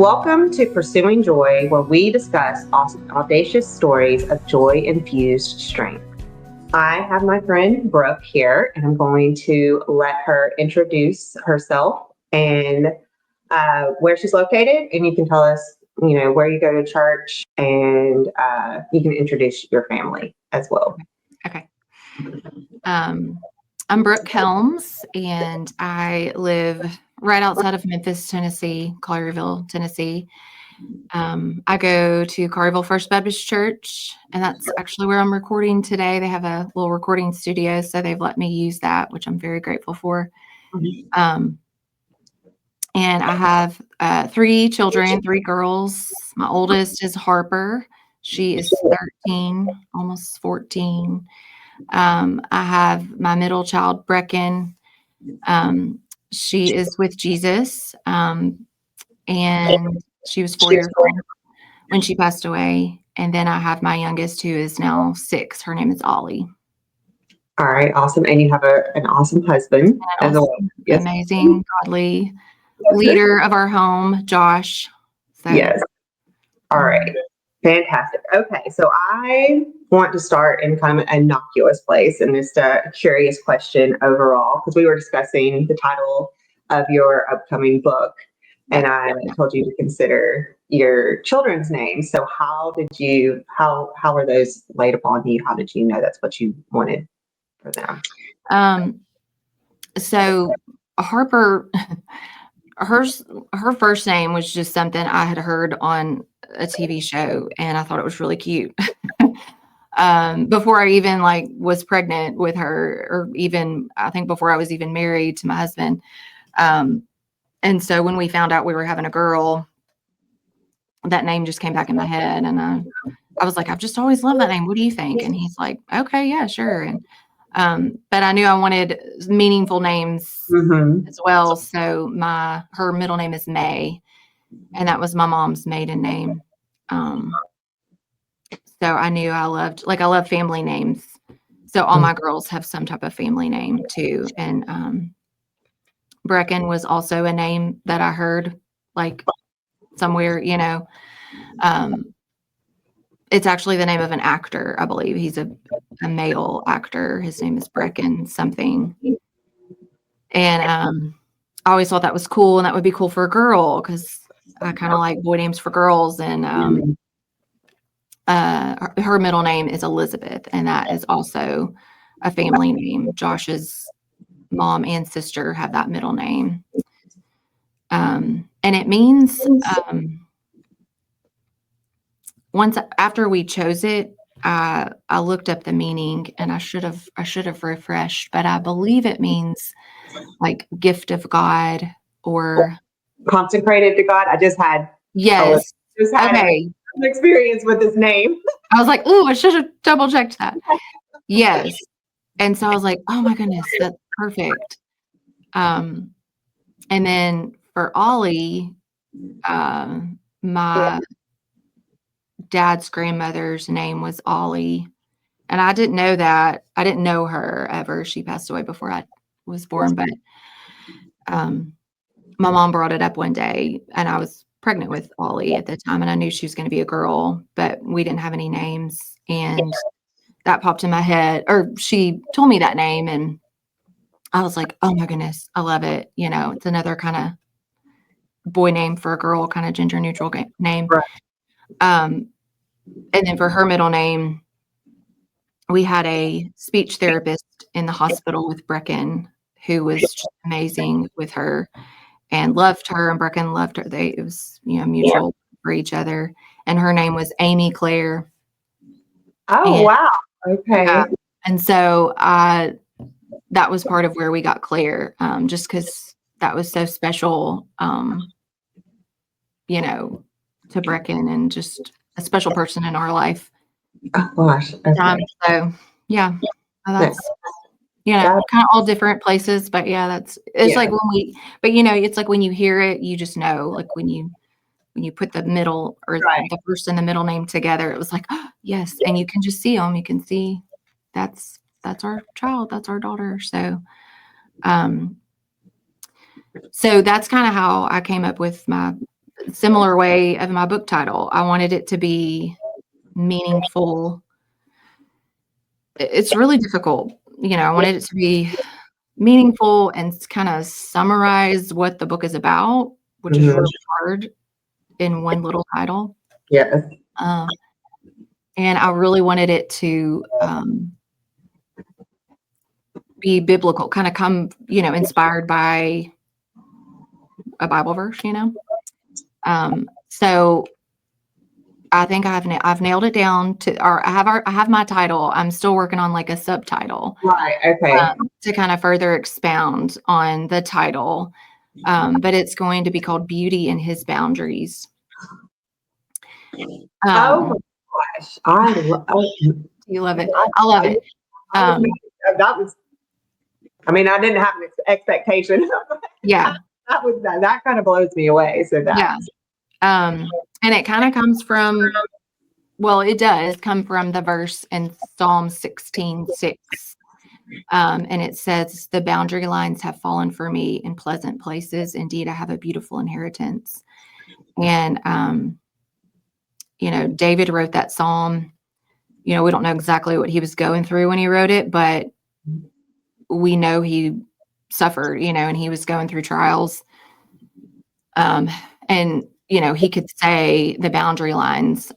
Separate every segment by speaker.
Speaker 1: Welcome to Pursuing Joy, where we discuss audacious stories of joy-infused strength. I have my friend Brooke here, and I'm going to let her introduce herself and where she's located, and you can tell us, where you go to church, and you can introduce your family as well.
Speaker 2: Okay. I'm Brooke Helms, and I live right outside of Memphis, Tennessee, Collierville, Tennessee. I go to Collierville First Baptist Church, and that's actually where I'm recording today. They have a little recording studio, so they've let me use that, which I'm very grateful for. And I have 3 children, 3 girls. My oldest is Harper. She is 13, almost 14. I have my middle child, Brecken. She is with Jesus, and she was 4 years old when she passed away. And then I have my youngest, who is now 6. Her name is Ollie.
Speaker 1: All right, awesome. And you have an awesome husband as well.
Speaker 2: Yes. Amazing, godly leader of our home, Josh.
Speaker 1: So. Yes. All right. Fantastic. Okay, so I want to start in kind of an innocuous place and just a curious question overall, because we were discussing the title of your upcoming book, and I told you to consider your children's names. So how were those laid upon you? How did you know that's what you wanted for them?
Speaker 2: So Harper, her first name was just something I had heard on a TV show, and I thought it was really cute. Before I even was pregnant with her, or even I think before I was even married to my husband. And so when we found out we were having a girl, that name just came back in my head, and I was like, I've just always loved that name. What do you think? And he's like, okay, yeah, sure. And but I knew I wanted meaningful names as well. So her middle name is May, and that was my mom's maiden name. So I knew I love family names. So all my girls have some type of family name too. And Brecken was also a name that I heard somewhere, it's actually the name of an actor, I believe. He's a male actor. His name is Brecken something. And I always thought that was cool, and that would be cool for a girl, because I kind of like boy names for girls. And her middle name is Elizabeth, and that is also a family name. Josh's mom and sister have that middle name. And it means once after we chose it, I looked up the meaning, and I should have refreshed, but I believe it means gift of God, or
Speaker 1: consecrated to God. I just had
Speaker 2: okay.
Speaker 1: An experience with this name.
Speaker 2: I was like, "Ooh, I should have double checked that." Yes, and so I was like, "Oh my goodness, that's perfect." And then for Ollie, my dad's grandmother's name was Ollie, and I didn't know that. I didn't know her ever. She passed away before I was born, but my mom brought it up one day, and I was pregnant with Ollie at the time, and I knew she was going to be a girl, but we didn't have any names, and that popped in my head, or she told me that name, and I was like, oh my goodness, I love it. It's another kind of boy name for a girl, kind of gender neutral name.
Speaker 1: Right.
Speaker 2: And then for her middle name, we had a speech therapist in the hospital with Brecken, who was just amazing with her and loved her, and Brecken loved her. It was, mutual for each other. And her name was Amy Claire.
Speaker 1: Oh, wow. Okay.
Speaker 2: And so that was part of where we got Claire, just because that was so special, to Brecken, and just a special person in our life.
Speaker 1: Oh, gosh. Okay.
Speaker 2: So, yeah, that's, kind of all different places, but it's like when it's like when you hear it, you just know, like when you put the middle or the first and the middle name together, it was like, oh, yes. And you can just see them. You can see that's our child. That's our daughter. So, so that's kind of how I came up with similar way of my book title. I wanted it to be meaningful. It's really difficult. I wanted it to be meaningful and kind of summarize what the book is about, which is really hard in one little title.
Speaker 1: Yes.
Speaker 2: And I really wanted it to be biblical, kind of come, inspired by a Bible verse, So I think I've nailed it down or I have my title. I'm still working on like a subtitle.
Speaker 1: Right. Okay.
Speaker 2: To kind of further expound on the title. But it's going to be called Beauty in His Boundaries.
Speaker 1: Oh my gosh.
Speaker 2: You love it. I love it.
Speaker 1: That was, I didn't have an expectation.
Speaker 2: Yeah.
Speaker 1: That kind of blows me away. So that.
Speaker 2: Yeah. And it kind of comes from, it does come from the verse in Psalm 16:6. And it says, the boundary lines have fallen for me in pleasant places. Indeed, I have a beautiful inheritance. And, David wrote that Psalm. We don't know exactly what he was going through when he wrote it, but we know he suffered, and he was going through trials. And, he could say the boundary lines,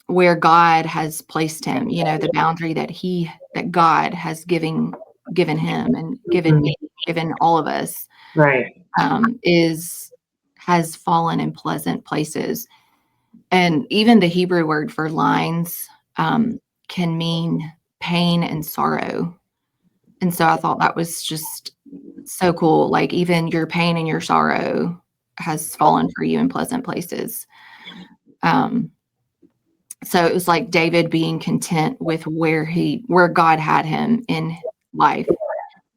Speaker 2: where God has placed him, the boundary that God has given him and given me, given all of us,
Speaker 1: right,
Speaker 2: has fallen in pleasant places. And even the Hebrew word for lines can mean pain and sorrow. And so I thought that was just so cool. Like even your pain and your sorrow has fallen for you in pleasant places. So it was like David being content with where God had him in life.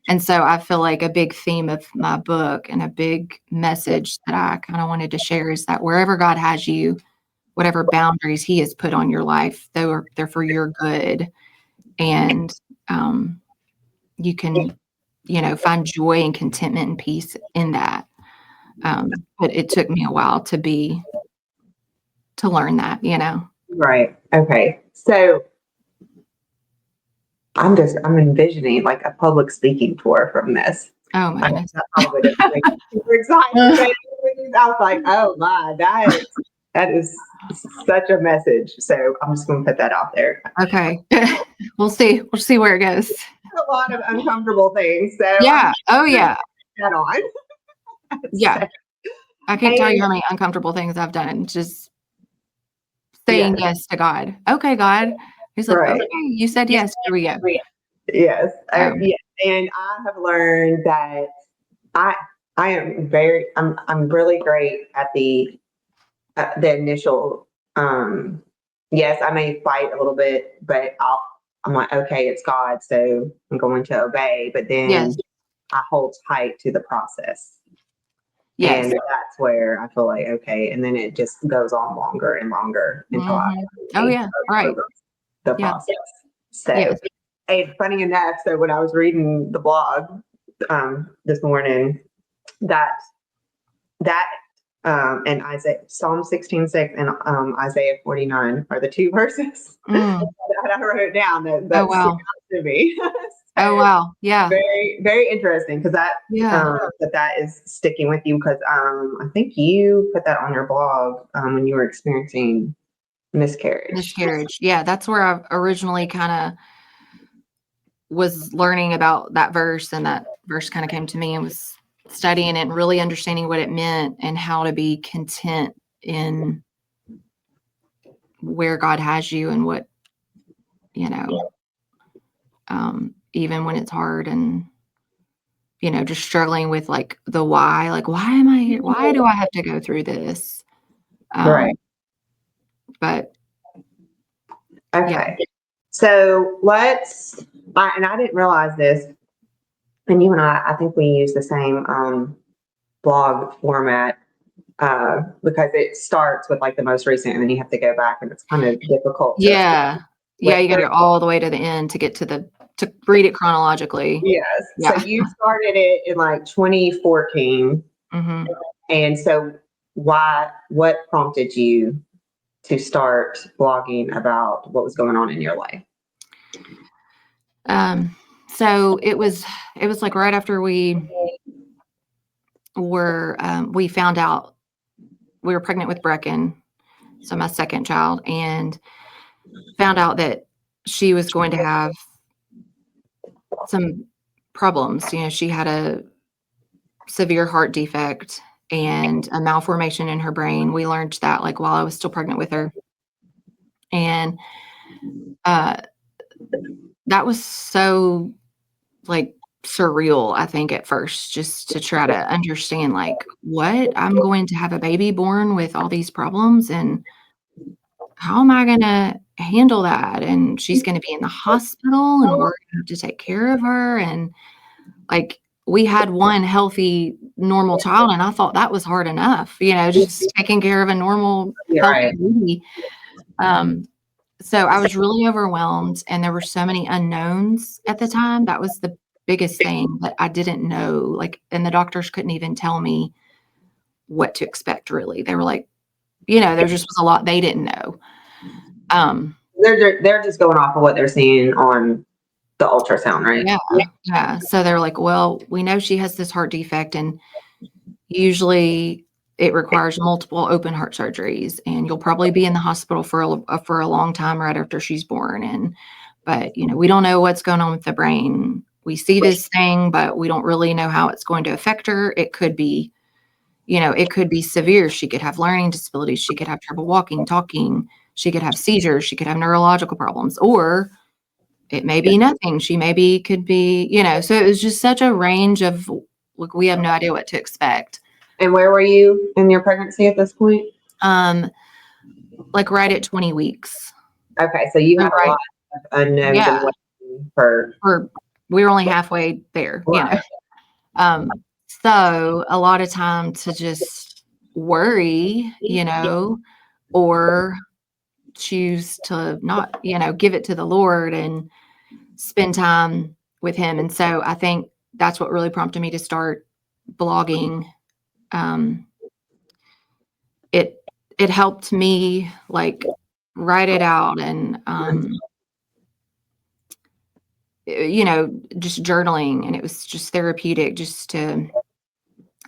Speaker 2: And so I feel like a big theme of my book and a big message that I kind of wanted to share is that wherever God has you, whatever boundaries he has put on your life, they're for your good. And you can, find joy and contentment and peace in that. But it took me a while to learn that,
Speaker 1: Right. Okay. So I'm envisioning like a public speaking tour from this.
Speaker 2: Oh my goodness.
Speaker 1: That probably doesn't make me super excited. I was like, oh my, that is such a message. So I'm just going to put that out there.
Speaker 2: Okay. We'll see where it goes.
Speaker 1: A lot of uncomfortable things. So
Speaker 2: yeah. Oh yeah.
Speaker 1: That on.
Speaker 2: Yeah. I can't tell you how many uncomfortable things I've done. Just saying yes to God. Okay, God. He's like, right. Okay, you said yes. Here we go.
Speaker 1: Yes. Yeah. And I have learned that I am I'm really great at the initial, yes, I may fight a little bit, but I'm like, okay, it's God, so I'm going to obey. But then I hold tight to the process. Yes. And that's where I feel like, okay. And then it just goes on longer and longer until I the process. So, and funny enough, so when I was reading the blog this morning, that and Psalm 16:6 and Isaiah 49 are the two verses that I wrote down that stuck out to me.
Speaker 2: Oh wow! Yeah,
Speaker 1: very very interesting because that is sticking with you because I think you put that on your blog when you were experiencing miscarriage.
Speaker 2: Yeah, that's where I originally kind of was learning about that verse, and that verse kind of came to me and was studying it and really understanding what it meant and how to be content in where God has you and what, even when it's hard and, just struggling with like the why, like, why am I here? Why do I have to go through this?
Speaker 1: Right.
Speaker 2: But.
Speaker 1: Okay. Yeah. So and I didn't realize this, and you and I think we use the same blog format because it starts with like the most recent and then you have to go back and it's kind of difficult.
Speaker 2: Yeah. You got to go all the way to the end to get to read it chronologically.
Speaker 1: Yes. Yeah. So you started it in like 2014.
Speaker 2: Mm-hmm.
Speaker 1: And so what prompted you to start blogging about what was going on in your life?
Speaker 2: So it was like right after we found out we were pregnant with Brecken, so my second child, and found out that she was going to have some problems. You know, she had a severe heart defect and a malformation in her brain. We learned that like while I was still pregnant with her. And that was so like surreal, I think, at first, just to try to understand like what I'm going to have a baby born with all these problems and how am I going to handle that? And she's going to be in the hospital and we're going to have to take care of her. And like we had one healthy, normal child, and I thought that was hard enough, you know, just taking care of a normal, healthy baby. So I was really overwhelmed, and there were so many unknowns at the time. That was the biggest thing that I didn't know. Like, and the doctors couldn't even tell me what to expect, really. They were like, you know, there just was a lot they didn't know.
Speaker 1: They're just going off of what they're seeing on the ultrasound, right?
Speaker 2: Yeah. So they're like, well, we know she has this heart defect, and usually it requires multiple open heart surgeries, and you'll probably be in the hospital for a long time right after she's born. But you know, we don't know what's going on with the brain. We see this thing, but we don't really know how it's going to affect her. It could be, you know, it could be severe. She could have learning disabilities. She could have trouble walking, talking. She could have seizures. She could have neurological problems, or it may be nothing. She maybe could be, you know, so it was just such a range of, look, we have no idea what to expect.
Speaker 1: And where were you in your pregnancy at this point?
Speaker 2: Like right at 20 weeks.
Speaker 1: Okay, so you have a lot of unknowns.
Speaker 2: Yeah.
Speaker 1: For
Speaker 2: we were only halfway there, you know. So a lot of time to just worry, you know, or choose to not, you know, give it to the Lord and spend time with him. And so I think that's what really prompted me to start blogging. It helped me like write it out and you know, just journaling, and it was just therapeutic just to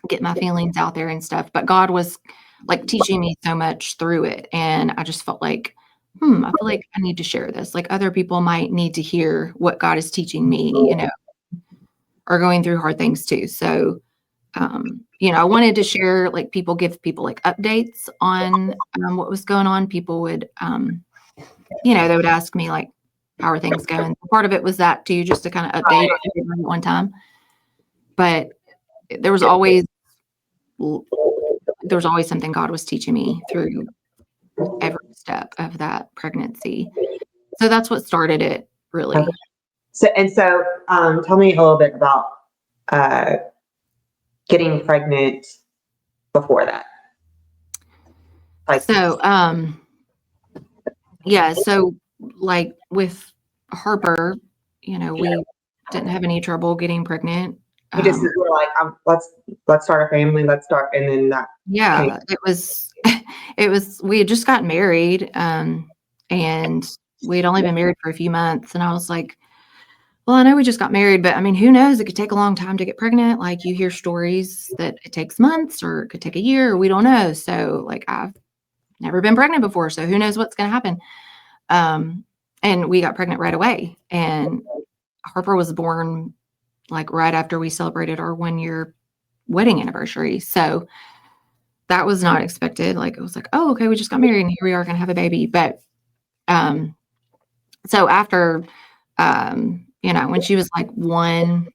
Speaker 2: get my feelings out there and stuff. But God was like teaching me so much through it, and I just felt like I feel like I need to share this. Like other people might need to hear what God is teaching me, you know, are going through hard things too. So you know, I wanted to share, like give people like updates on what was going on. People would, you know, they would ask me like, how are things going? Part of it was that too, just to kind of update everyone at one time. But there was always something God was teaching me through every step of that pregnancy. So that's what started it, really.
Speaker 1: Okay. So tell me a little bit about getting pregnant before that.
Speaker 2: So like with Harper, you know, we didn't have any trouble getting pregnant.
Speaker 1: You just were like, let's start a family, and then that.
Speaker 2: Yeah, it was, we had just gotten married, and we had only been married for a few months, and I was like, well, I know we just got married, but I mean, who knows? It could take a long time to get pregnant. Like you hear stories that it takes months or it could take a year. We don't know. So like I've never been pregnant before, so who knows what's going to happen. And we got pregnant right away, and Harper was born like right after we celebrated our 1-year wedding anniversary. So that was not expected. Like it was like, oh, okay, we just got married and here we are going to have a baby. But so after, you know, when she was like 1,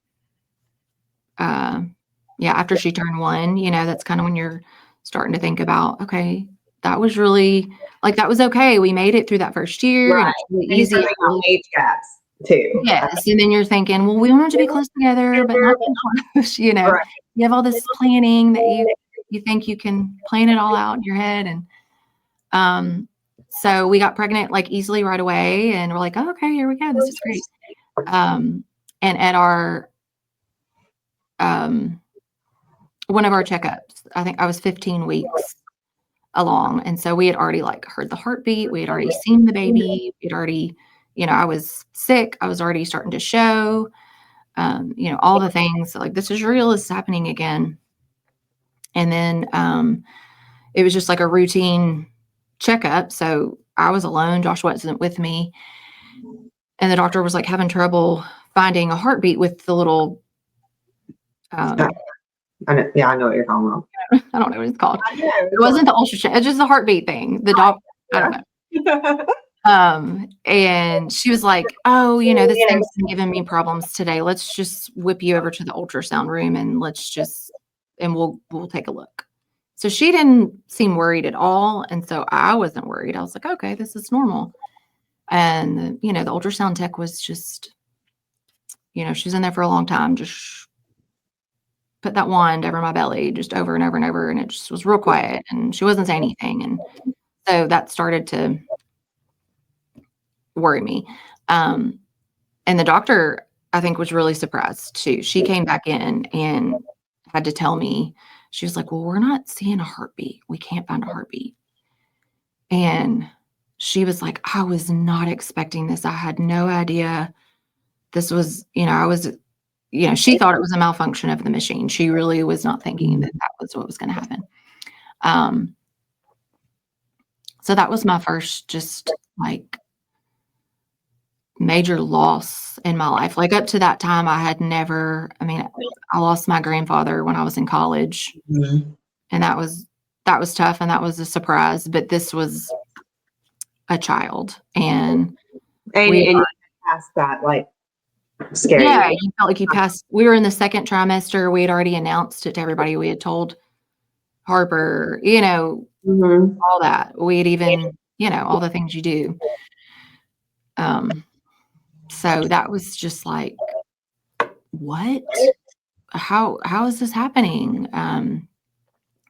Speaker 2: after she turned 1, you know, that's kind of when you're starting to think about, okay, that was really like, that was okay. We made it through that first year.
Speaker 1: Right.
Speaker 2: And it's really easy.
Speaker 1: Age gaps too.
Speaker 2: Yes. And then you're thinking, well, we want to be close together, but not too close, you know.
Speaker 1: Right.
Speaker 2: You have all this planning that you think you can plan it all out in your head. And so we got pregnant like easily right away, and we're like, oh, okay, here we go. This is great. And at our one of our checkups. I think I was 15 weeks along. And so we had already like heard the heartbeat. We had already seen the baby. We'd already, I was sick. I was already starting to show, all the things like this is real, this is happening again. And then it was just like a routine checkup. So I was alone. Josh wasn't with me. And the doctor was like having trouble finding a heartbeat with the little,
Speaker 1: I know what you're talking about.
Speaker 2: I don't know what it's called. It wasn't the ultrasound. It's just the heartbeat thing. The doc, I don't know. And she was like, oh, this thing's been giving me problems today. Let's just whip you over to the ultrasound room and we'll take a look. So she didn't seem worried at all. And so I wasn't worried. I was like, okay, this is normal. And, the ultrasound tech was just, she's in there for a long time, just put that wand over my belly, just over and over and over. And it just was real quiet and she wasn't saying anything. And so that started to worry me. And the doctor, I think, was really surprised too. She came back in and had to tell me, she was like, well, we're not seeing a heartbeat. We can't find a heartbeat. And she was like, I was not expecting this. I had no idea this was, she thought it was a malfunction of the machine. She really was not thinking that was what was going to happen. So that was my first just like major loss in my life. Like up to that time, I lost my grandfather when I was in college, and that was tough. And that was a surprise, but this was a child and
Speaker 1: you passed that, like, scary.
Speaker 2: Yeah, you felt like you passed. We were in the second trimester. We had already announced it to everybody. We had told Harper, all that. We had even, all the things you do. So that was just like, what? How is this happening? And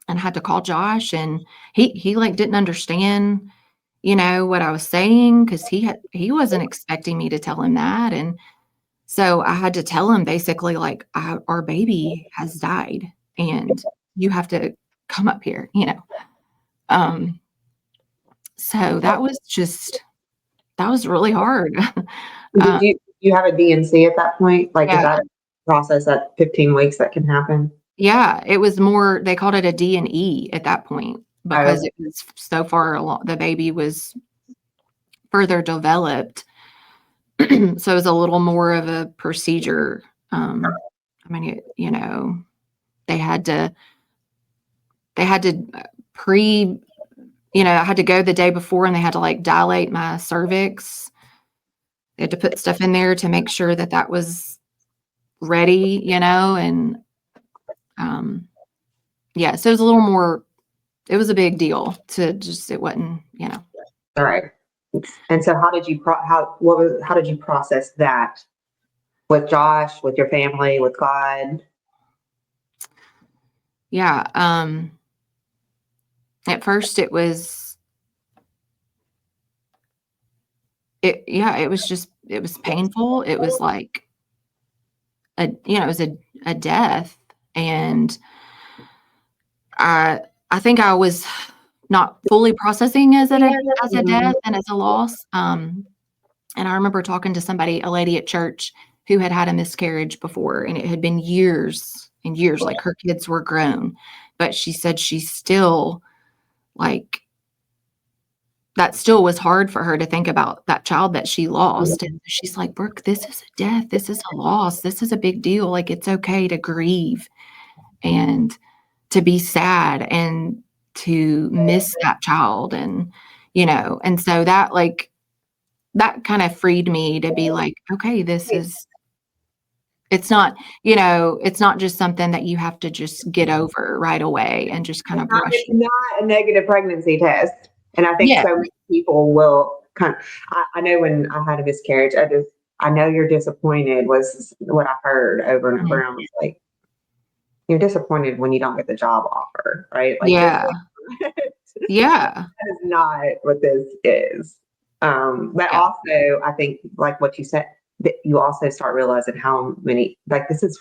Speaker 2: I had to call Josh, and he like didn't understand, what I was saying, because he wasn't expecting me to tell him that. And so I had to tell him basically like, our baby has died and you have to come up here, So that was really hard.
Speaker 1: Did you have a DNC at that point? Like,
Speaker 2: Yeah.
Speaker 1: Is that process at 15 weeks that can happen?
Speaker 2: Yeah, it was more, they called it a D&E at that point because it was so far along. The baby was further developed. So it was a little more of a procedure. They had to I had to go the day before and they had to like dilate my cervix. They had to put stuff in there to make sure that was ready, and so it was a little more, it was a big deal it wasn't,
Speaker 1: All right. And so how did you process that with Josh, with your family, with God?
Speaker 2: Yeah. At first it was painful. It was like it was a death. And I think I was not fully processing as a death and as a loss. And I remember talking to a lady at church who had had a miscarriage before, and it had been years and years, like her kids were grown, but she said she still like, that still was hard for her to think about that child that she lost. And she's like, Brooke, this is a death. This is a loss. This is a big deal. Like, it's okay to grieve and to be sad and to miss that child. And, and so that kind of freed me to be like, okay, it's not just something that you have to just get over right away and just kind of brush.
Speaker 1: It's not a negative pregnancy test. And I think so many people will I know when I had a miscarriage, I know you're disappointed was what I heard over and over. And I was like, you're disappointed when you don't get the job offer, right? Like,
Speaker 2: yeah.
Speaker 1: That is not what this is. But also, I think, like what you said, that you also start realizing how many, like, this is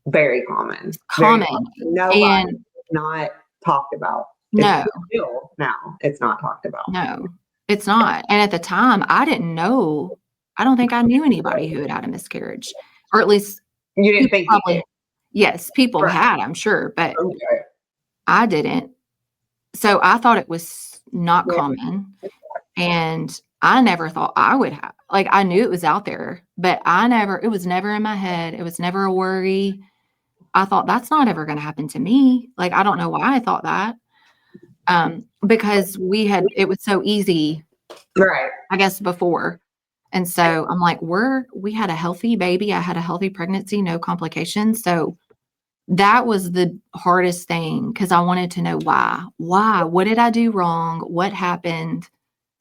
Speaker 1: very common. Very
Speaker 2: Common.
Speaker 1: common. Nobody,
Speaker 2: And
Speaker 1: not talked about.
Speaker 2: no,
Speaker 1: It's still now, it's not talked about.
Speaker 2: no, it's not. And at the time, I didn't know. I don't think I knew anybody who had had a miscarriage, or at least
Speaker 1: You didn't
Speaker 2: people
Speaker 1: think you
Speaker 2: probably,
Speaker 1: did.
Speaker 2: yes, people
Speaker 1: Right.
Speaker 2: had, I'm sure, but
Speaker 1: Okay.
Speaker 2: I didn't. So I thought it was not
Speaker 1: Yeah.
Speaker 2: common. And I never thought I would have, like, I knew it was out there, but it was never in my head. It was never a worry. I thought that's not ever going to happen to me. Like, I don't know why I thought that. Because it was so easy,
Speaker 1: Right.
Speaker 2: I guess, before. And so I'm like, we had a healthy baby. I had a healthy pregnancy, no complications. So that was the hardest thing, because I wanted to know why. What did I do wrong? What happened?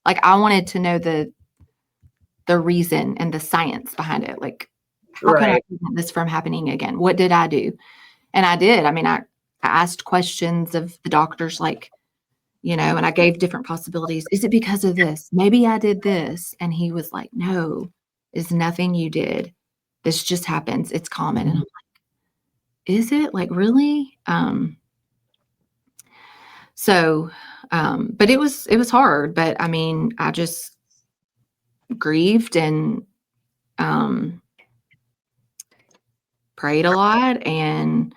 Speaker 2: Like, I wanted to know the reason and the science behind it. Like, how can I
Speaker 1: Right.
Speaker 2: prevent this from happening again? What did I do? And I did. I mean, I asked questions of the doctors, like, and I gave different possibilities. Is it because of this? Maybe I did this. And he was like, no, it's nothing you did. This just happens. It's common. And I'm like, is it? Like, really? But it was hard. But I mean, I just grieved and prayed a lot, and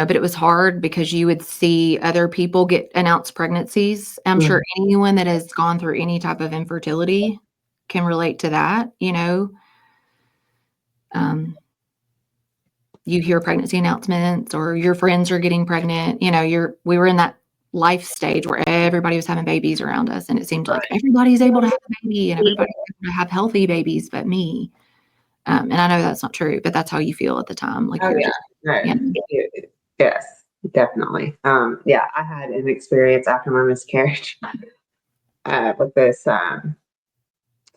Speaker 2: but it was hard because you would see other people get announced pregnancies. I'm sure anyone that has gone through any type of infertility can relate to that. You hear pregnancy announcements, or your friends are getting pregnant. We were in that life stage where everybody was having babies around us, and it seemed like everybody's able to have a baby and everybody's able to have healthy babies but me. And I know that's not true, but that's how you feel at the time. Like,
Speaker 1: Oh,
Speaker 2: you're
Speaker 1: yeah.
Speaker 2: just,
Speaker 1: Right. Yes, definitely. Yeah, I had an experience after my miscarriage with this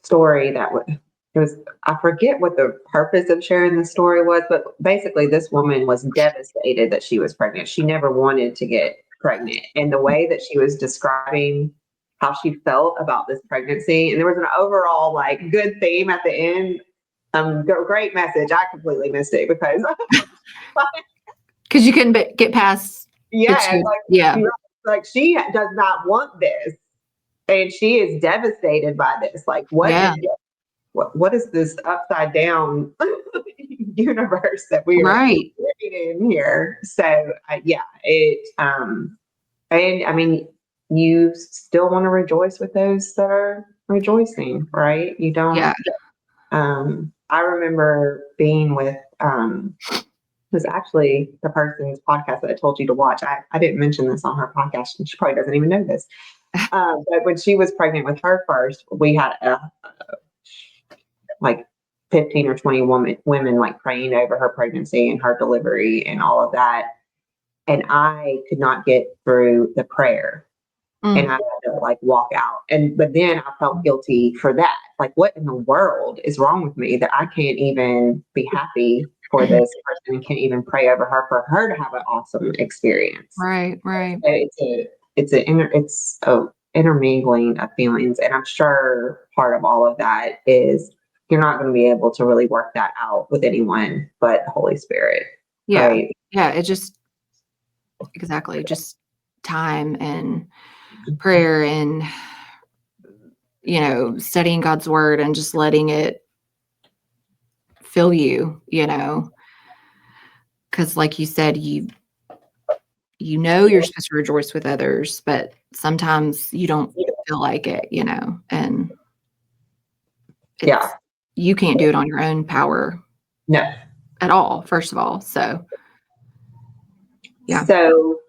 Speaker 1: story I forget what the purpose of sharing the story was, but basically this woman was devastated that she was pregnant. She never wanted to get pregnant. And the way that she was describing how she felt about this pregnancy, and there was an overall like good theme at the end. Great message. I completely missed it because
Speaker 2: because you couldn't get past
Speaker 1: yeah,
Speaker 2: yeah,
Speaker 1: like she does not want this, and she is devastated by this. Like,
Speaker 2: yeah,
Speaker 1: what is this upside down universe that we are
Speaker 2: right,
Speaker 1: living in here? So yeah, and I mean, you still want to rejoice with those that are rejoicing, right? You don't.
Speaker 2: yeah,
Speaker 1: I remember being with it was actually the person's podcast that I told you to watch. I didn't mention this on her podcast, and she probably doesn't even know this. But when she was pregnant with her first, we had like 15 or 20 women like praying over her pregnancy and her delivery and all of that. And I could not get through the prayer. And I had to like walk out. But then I felt guilty for that. Like, what in the world is wrong with me that I can't even be happy for this person and can't even pray over her for her to have an awesome experience?
Speaker 2: right.
Speaker 1: It's a intermingling of feelings, and I'm sure part of all of that is you're not going to be able to really work that out with anyone but the Holy Spirit.
Speaker 2: Yeah,
Speaker 1: Right?
Speaker 2: yeah. It just exactly just time and prayer and studying God's word and just letting it fill you. Because like you said, you're supposed to rejoice with others, but sometimes you don't feel like it, and
Speaker 1: Yeah.
Speaker 2: you can't do it on your own power
Speaker 1: No.
Speaker 2: at all, first of all. So, yeah.
Speaker 1: So,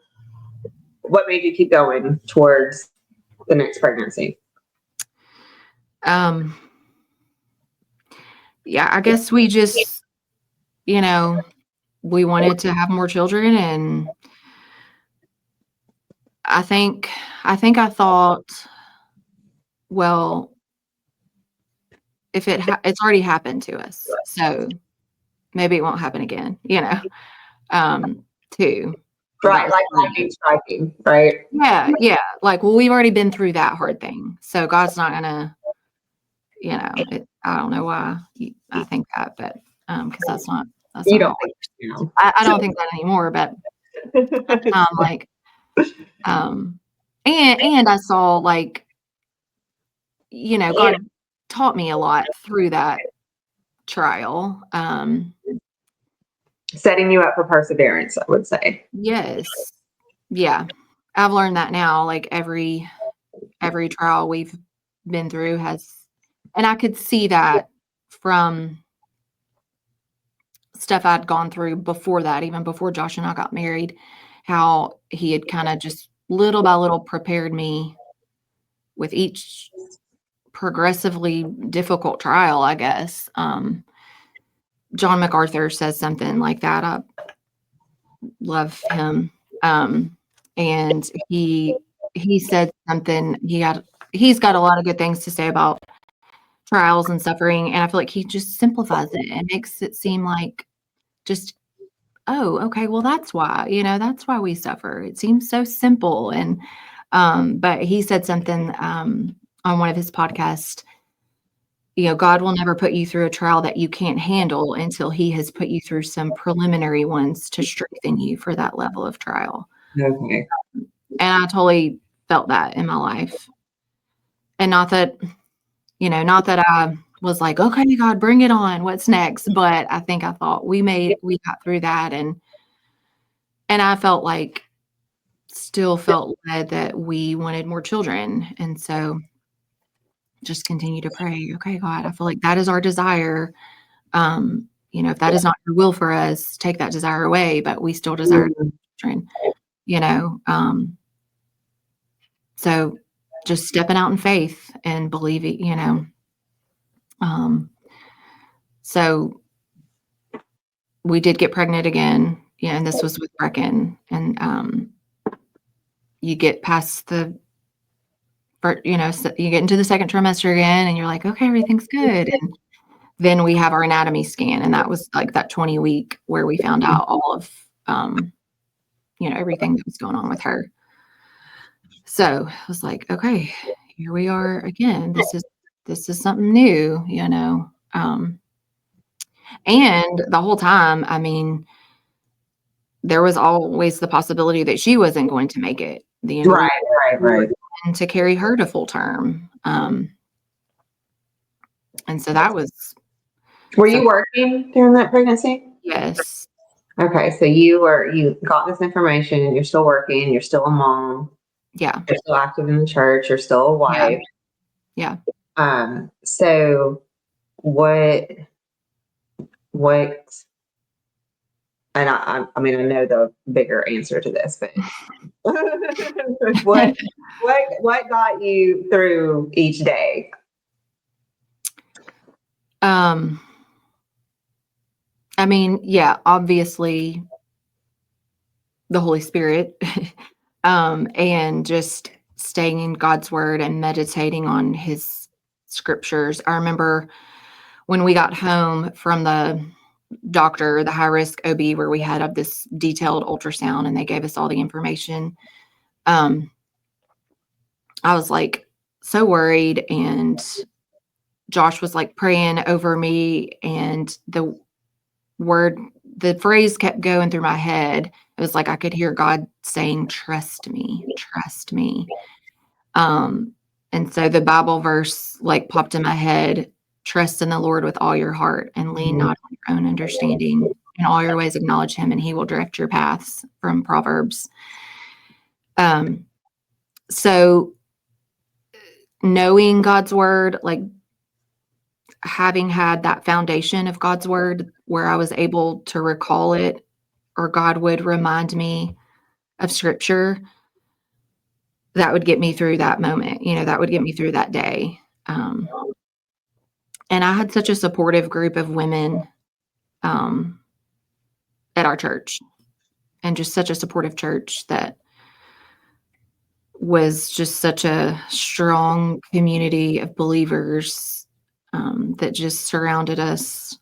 Speaker 1: what made you keep going towards the next pregnancy?
Speaker 2: Yeah, I guess we just, we wanted to have more children, and I think I thought, well, if it's already happened to us, so maybe it won't happen again, too.
Speaker 1: Right, like lightning striking, right?
Speaker 2: Yeah. Like, well, we've already been through that hard thing, so God's not gonna, I don't know why I think that, but because that's not
Speaker 1: You
Speaker 2: how
Speaker 1: don't
Speaker 2: it works.
Speaker 1: think, you
Speaker 2: I don't think that anymore, but at the
Speaker 1: know.
Speaker 2: time, like, and I saw, like, God taught me a lot through that trial.
Speaker 1: Setting you up for perseverance, I would say.
Speaker 2: Yes. Yeah. I've learned that now, like every trial we've been through and I could see that from stuff I'd gone through before that, even before Josh and I got married, how he had kind of just little by little prepared me with each progressively difficult trial, I guess. John MacArthur says something like that. I love him. And he said something, he's got a lot of good things to say about trials and suffering. And I feel like he just simplifies it and makes it seem like just, oh, okay, well, that's why, that's why we suffer. It seems so simple. And, but he said something, on one of his podcasts, God will never put you through a trial that you can't handle until he has put you through some preliminary ones to strengthen you for that level of trial.
Speaker 1: Okay.
Speaker 2: And I totally felt that in my life. And not that I was like, okay, God, bring it on. What's next? But I think I thought we got through that. And I still felt led that we wanted more children. And so just continue to pray. Okay, God, I feel like that is our desire. If that is not your will for us, take that desire away, but we still desire children, so just stepping out in faith and believing, so we did get pregnant again, and this was with Brecken, and you get past so you get into the second trimester again, and you're like, okay, everything's good. And then we have our anatomy scan, and that was like that 20-week where we found out all of, everything that was going on with her. So I was like, okay, here we are again. This is something new, and the whole time, I mean, there was always the possibility that she wasn't going to make it.
Speaker 1: Right.
Speaker 2: And to carry her to full term. And so that was.
Speaker 1: Were you working during that pregnancy?
Speaker 2: Yes.
Speaker 1: Okay, so you got this information, you're still working, you're still a mom.
Speaker 2: Yeah.
Speaker 1: You're still active in the church, you're still a wife.
Speaker 2: Yeah.
Speaker 1: So what, and I mean, I know the bigger answer to this, but what got you through each day?
Speaker 2: I mean, yeah, obviously the Holy Spirit, and just staying in God's word and meditating on his scriptures. I remember when we got home from the doctor, the high risk OB, where we had this detailed ultrasound and they gave us all the information. I was like so worried, and Josh was like praying over me, and the phrase kept going through my head. It was like I could hear God saying, trust me, trust me. And so the Bible verse like popped in my head, trust in the Lord with all your heart and lean not on your own understanding. In all your ways acknowledge him and he will direct your paths, from Proverbs. So knowing God's word, like having had that foundation of God's word where I was able to recall it, or God would remind me of scripture, that would get me through that moment, that would get me through that day. And I had such a supportive group of women at our church, and just such a supportive church that was just such a strong community of believers that just surrounded us,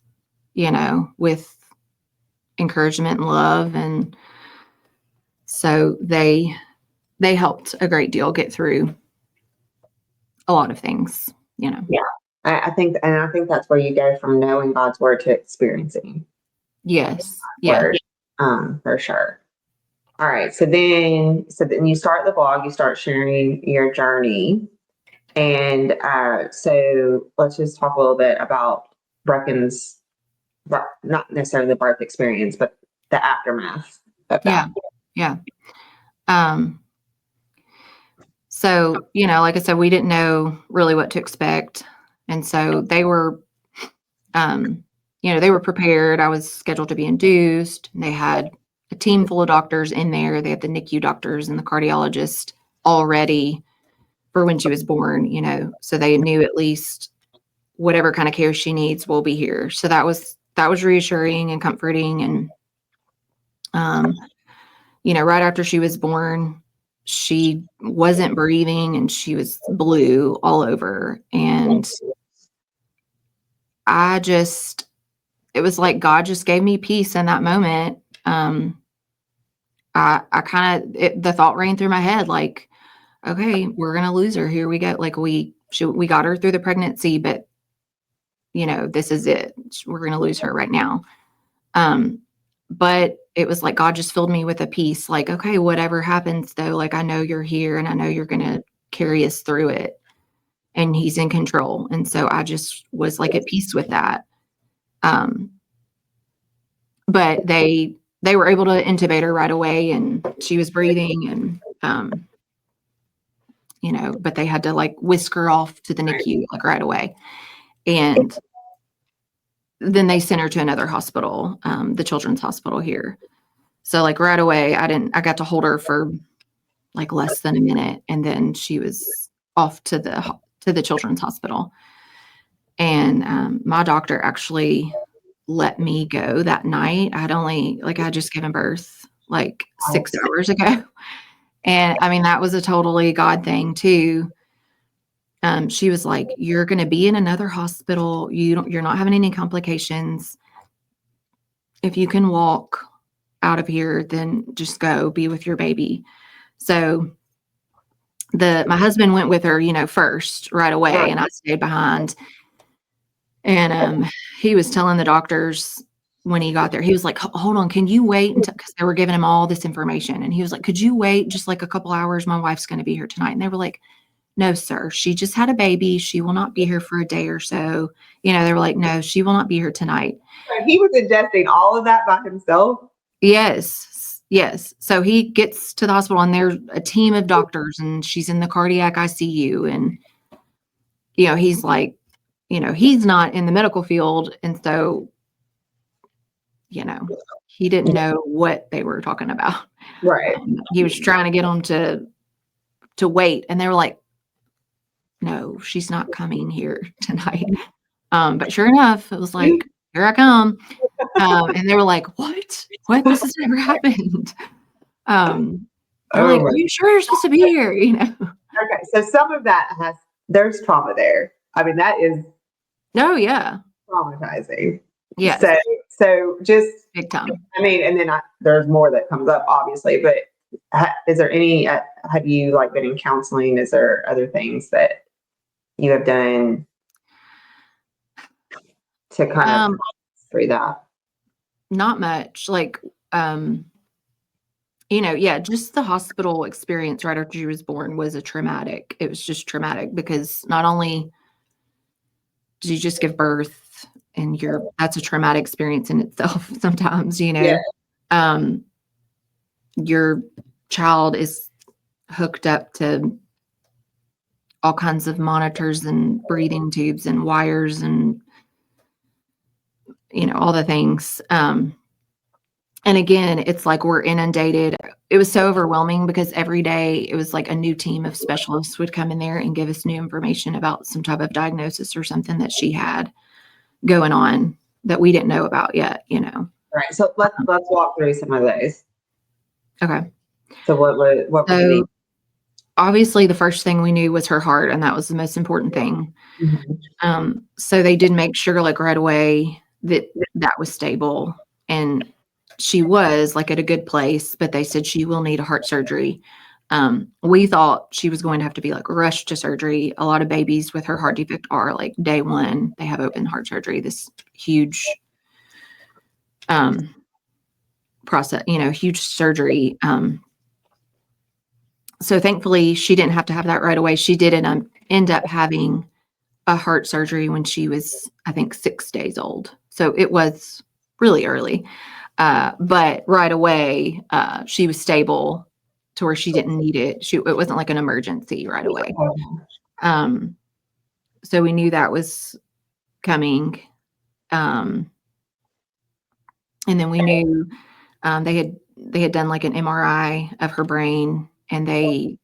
Speaker 2: with encouragement and love. And so they helped a great deal get through a lot of things,
Speaker 1: Yeah. I think that's where you go from knowing God's word to experiencing
Speaker 2: Yes. Yeah.
Speaker 1: word, for sure. All right. So then you start the blog, you start sharing your journey. And so let's just talk a little bit about Brecken's, not necessarily the birth experience, but the aftermath of that.
Speaker 2: Yeah. So, like I said, we didn't know really what to expect. And so they were, they were prepared. I was scheduled to be induced. They had a team full of doctors in there. They had the NICU doctors and the cardiologist all ready for when she was born, so they knew at least whatever kind of care she needs will be here. So that was reassuring and comforting. And, right after she was born, she wasn't breathing and she was blue all over. And it was like God just gave me peace in that moment. I kind of, the thought ran through my head, like, okay, we're going to lose her. Here we go. Like we got her through the pregnancy, but this is it. We're going to lose her right now. But it was like God just filled me with a peace, like, okay, whatever happens though, like I know you're here and I know you're going to carry us through it and he's in control. And so I just was like at peace with that. But they were able to intubate her right away and she was breathing and, but they had to like whisk her off to the NICU like right away. And then they sent her to another hospital, the children's hospital here. So like right away, I got to hold her for like less than a minute. And then she was off to the children's hospital. And my doctor actually let me go that night. I had just given birth like 6 hours ago. And I mean, that was a totally God thing too. She was like, you're going to be in another hospital. You're not having any complications. If you can walk out of here, then just go be with your baby. So my husband went with her, first right away. And I stayed behind. And he was telling the doctors when he got there, he was like, hold on, can you wait? Because they were giving him all this information. And he was like, could you wait just like a couple hours? My wife's going to be here tonight. And they were like, no, sir, she just had a baby. She will not be here for a day or so. They were like, no, she will not be here tonight.
Speaker 1: He was ingesting all of that by himself?
Speaker 2: Yes. So he gets to the hospital and there's a team of doctors and she's in the cardiac ICU. And, he's like, he's not in the medical field. And so, he didn't know what they were talking about.
Speaker 1: Right.
Speaker 2: He was trying to get them to wait. And they were like, no, she's not coming here tonight. But sure enough, it was like, here I come. And they were like, what? This has never happened. They're like, are you sure you're supposed to be here?
Speaker 1: Okay. So some of that there's trauma there. I mean, that is traumatizing.
Speaker 2: Yeah.
Speaker 1: So just
Speaker 2: big time.
Speaker 1: I mean, and then there's more that comes up, obviously, but is there any, have you like been in counseling? Is there other things that you have done to kind of through that?
Speaker 2: Not much. Like, just the hospital experience right after she was born was it was just traumatic because not only did you just give birth and that's a traumatic experience in itself sometimes, your child is hooked up to all kinds of monitors and breathing tubes and wires and, all the things. And again, it's like we're inundated. It was so overwhelming because every day it was like a new team of specialists would come in there and give us new information about some type of diagnosis or something that she had going on that we didn't know about yet,
Speaker 1: Right. So let's walk through some of those.
Speaker 2: Okay.
Speaker 1: So what would you need?
Speaker 2: Obviously the first thing we knew was her heart, and that was the most important thing.
Speaker 1: Mm-hmm.
Speaker 2: So they did make sure like right away that was stable, and she was like at a good place, but they said she will need a heart surgery. We thought she was going to have to be like rushed to surgery. A lot of babies with her heart defect are like day one, they have open heart surgery, this huge process, huge surgery. So thankfully she didn't have to have that right away. She did end up having a heart surgery when she was, I think, 6 days old. So it was really early. But right away, she was stable to where she didn't need it. It wasn't like an emergency right away. So we knew that was coming. And then we knew they had done like an MRI of her brain, and the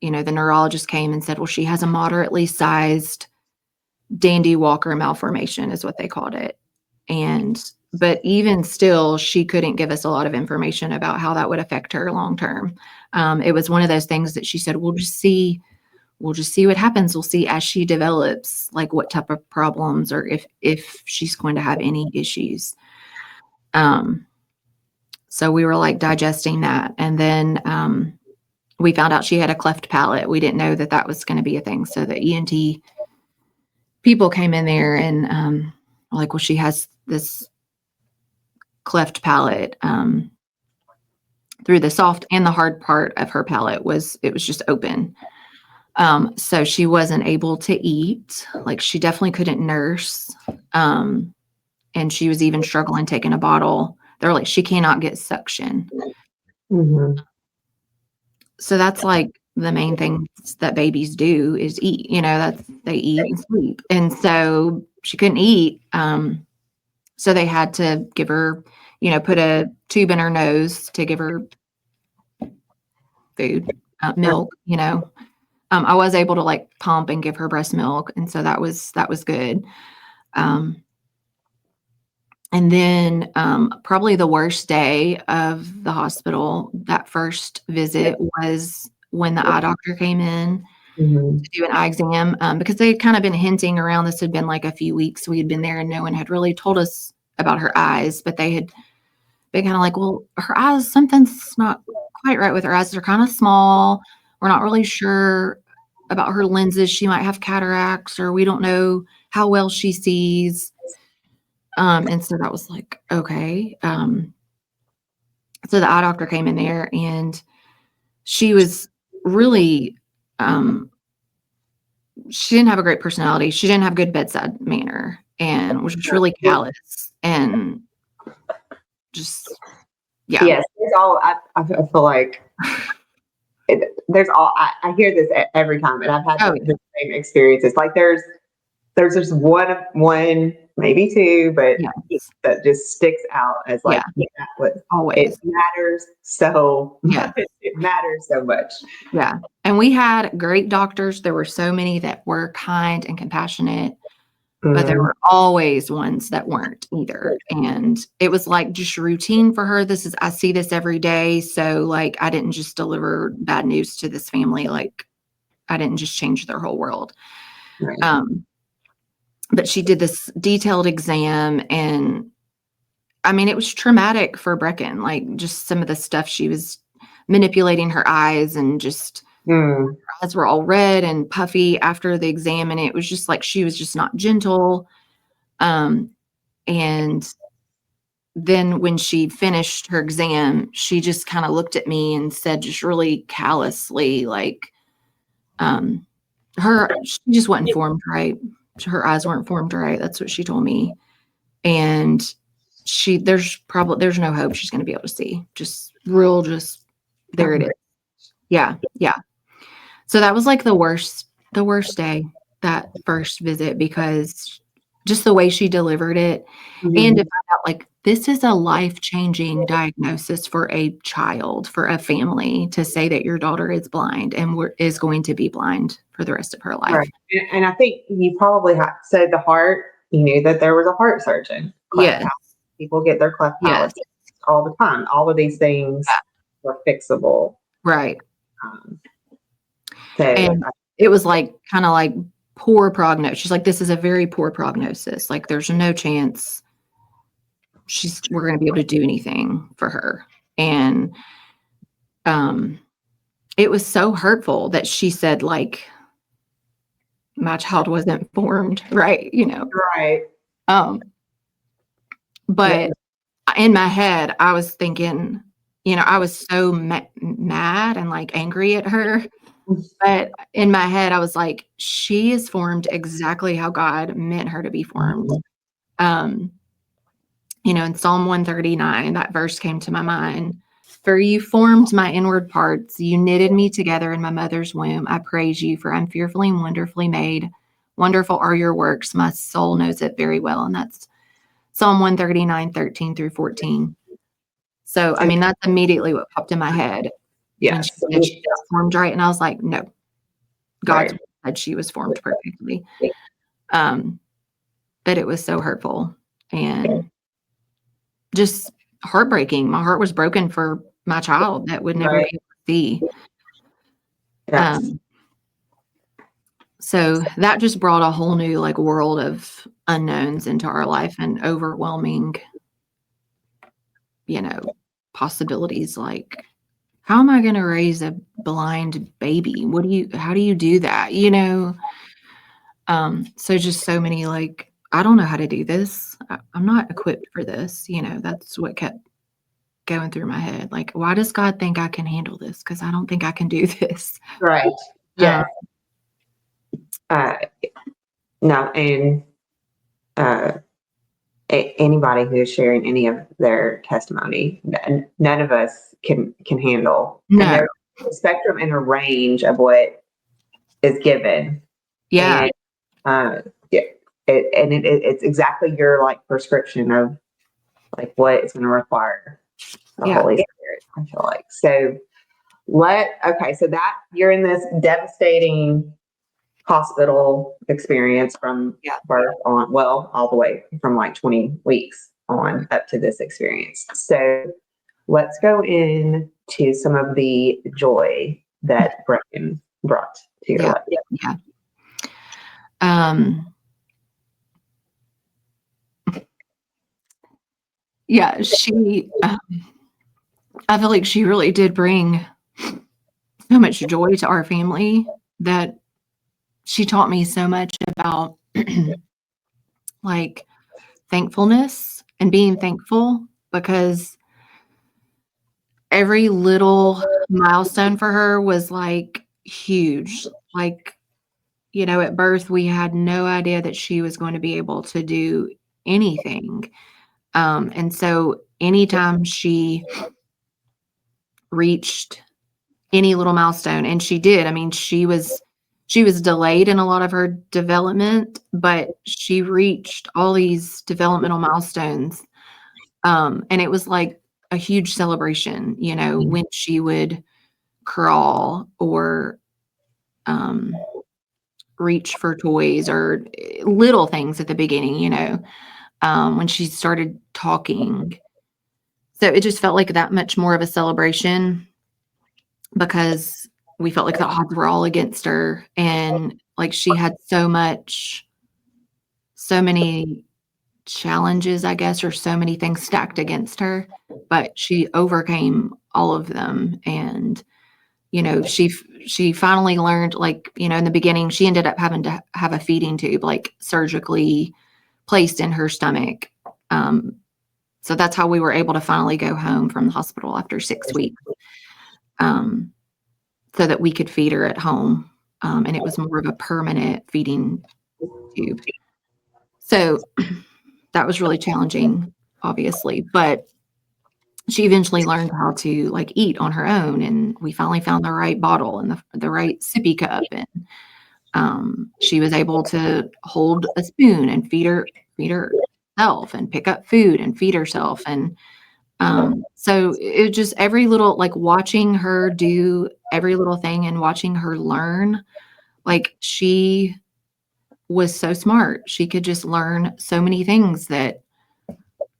Speaker 2: neurologist came and said, well, she has a moderately sized Dandy Walker malformation is what they called it. But even still, she couldn't give us a lot of information about how that would affect her long term. It was one of those things that she said, we'll just see what happens. We'll see as she develops, like what type of problems, or if she's going to have any issues. So we were like digesting that. And then we found out she had a cleft palate. We didn't know that was going to be a thing. So the ENT people came in there and like, well, she has this cleft palate. Through the soft and the hard part of her palate it was just open. So she wasn't able to eat. Like, she definitely couldn't nurse. And she was even struggling taking a bottle. They're like, she cannot get suction.
Speaker 1: Mm-hmm.
Speaker 2: So that's like the main thing that babies do is eat, they eat and sleep. And so she couldn't eat. So they had to give her, put a tube in her nose to give her food, milk, I was able to like pump and give her breast milk. And so that was good. And then probably the worst day of the hospital, that first visit, was when the eye doctor came in to do an eye exam, because they had kind of been hinting around. This had been like a few weeks we had been there and no one had really told us about her eyes, but they had been kind of like, well, her eyes, something's not quite right with her eyes. They're kind of small. We're not really sure about her lenses. She might have cataracts, or we don't know how well she sees. And so that was like, okay. So the eye doctor came in there and she was really, she didn't have a great personality. She didn't have good bedside manner and was just really callous and just, yeah.
Speaker 1: Yes. I feel like I hear this every time, and I've had the same experiences. Like there's just one, maybe two, but that just sticks out as like, that was always. It matters so much. It matters so much.
Speaker 2: Yeah. And we had great doctors. There were so many that were kind and compassionate, but there were always ones that weren't either. And it was like just routine for her. I see this every day. So like, I didn't just deliver bad news to this family. Like, I didn't just change their whole world. Right. But she did this detailed exam, and I mean, it was traumatic for Brecken. Like, just some of the stuff she was manipulating her eyes, and just her eyes were all red and puffy after the exam. And it was just like, she was just not gentle. And then when she finished her exam, she just kind of looked at me and said, just really callously, like, she just wasn't formed right. Her eyes weren't formed right. That's what she told me. And there's no hope she's going to be able to see. There it is. Yeah. Yeah. So that was like the worst day, that first visit, because just the way she delivered it, and to find out like, this is a life-changing diagnosis for a child, for a family, to say that your daughter is blind and is going to be blind for the rest of her life. Right.
Speaker 1: And I think you probably said the heart, you knew that there was a heart surgeon.
Speaker 2: Yes.
Speaker 1: People get their cleft palate all the time. All of these things were fixable.
Speaker 2: Right. And it was like, kind of like poor prognosis. She's like, this is a very poor prognosis. Like, there's no chance we're going to be able to do anything for her. And it was so hurtful that she said, like, my child wasn't formed, right?
Speaker 1: Right.
Speaker 2: Um,
Speaker 1: Yeah.
Speaker 2: but in my head, I was thinking, I was so mad and like angry at her. But in my head, I was like, she is formed exactly how God meant her to be formed. Um, in Psalm 139, that verse came to my mind. For you formed my inward parts. You knitted me together in my mother's womb. I praise you, for I'm fearfully and wonderfully made. Wonderful are your works. My soul knows it very well. And that's Psalm 139, 13 through 14. So, I mean, that's immediately what popped in my head when she
Speaker 1: Yes.
Speaker 2: said she was formed right. And I was like, no, God's
Speaker 1: Right.
Speaker 2: said she was formed perfectly. But it was so hurtful and just heartbreaking. My heart was broken for my child that would never
Speaker 1: Right.
Speaker 2: be able to see.
Speaker 1: Yes.
Speaker 2: So that just brought a whole new like world of unknowns into our life and overwhelming, possibilities. Like, how am I going to raise a blind baby? How do you do that? So just so many like, I don't know how to do this. I'm not equipped for this. That's what kept going through my head. Like, why does God think I can handle this? Because I don't think I can do this.
Speaker 1: Right.
Speaker 2: Um,
Speaker 1: Yes. Uh, no, and uh, anybody who is sharing any of their testimony, none of us can handle. And
Speaker 2: no.
Speaker 1: there's a spectrum and a range of what is given.
Speaker 2: Yeah.
Speaker 1: And yeah, it's exactly your like prescription of like what it's going to require the
Speaker 2: Yeah.
Speaker 1: Holy Spirit, I feel like. So so that you're in this devastating hospital experience from birth on, well, all the way from like 20 weeks on up to this experience. So let's go into some of the joy that Brecken brought to your
Speaker 2: Yeah.
Speaker 1: life.
Speaker 2: Yeah. Yeah, I feel like she really did bring so much joy to our family that she taught me so much about like thankfulness and being thankful, because every little milestone for her was like huge. Like, at birth, we had no idea that she was going to be able to do anything. And so anytime she reached any little milestone, and she did, I mean, she was delayed in a lot of her development, but she reached all these developmental milestones. And it was like a huge celebration, when she would crawl or reach for toys or little things at the beginning, when she started talking. So it just felt like that much more of a celebration, because we felt like the odds were all against her. And like she had so many challenges, I guess, or so many things stacked against her, but she overcame all of them. And, she finally learned, like, in the beginning, she ended up having to have a feeding tube, like surgically placed in her stomach. So that's how we were able to finally go home from the hospital after 6 weeks, so that we could feed her at home. And it was more of a permanent feeding tube. So that was really challenging, obviously, but she eventually learned how to like eat on her own, and we finally found the right bottle and the right sippy cup, and she was able to hold a spoon and feed herself and pick up food and feed herself. And so it just every little, like watching her do every little thing and watching her learn, like she was so smart. She could just learn so many things that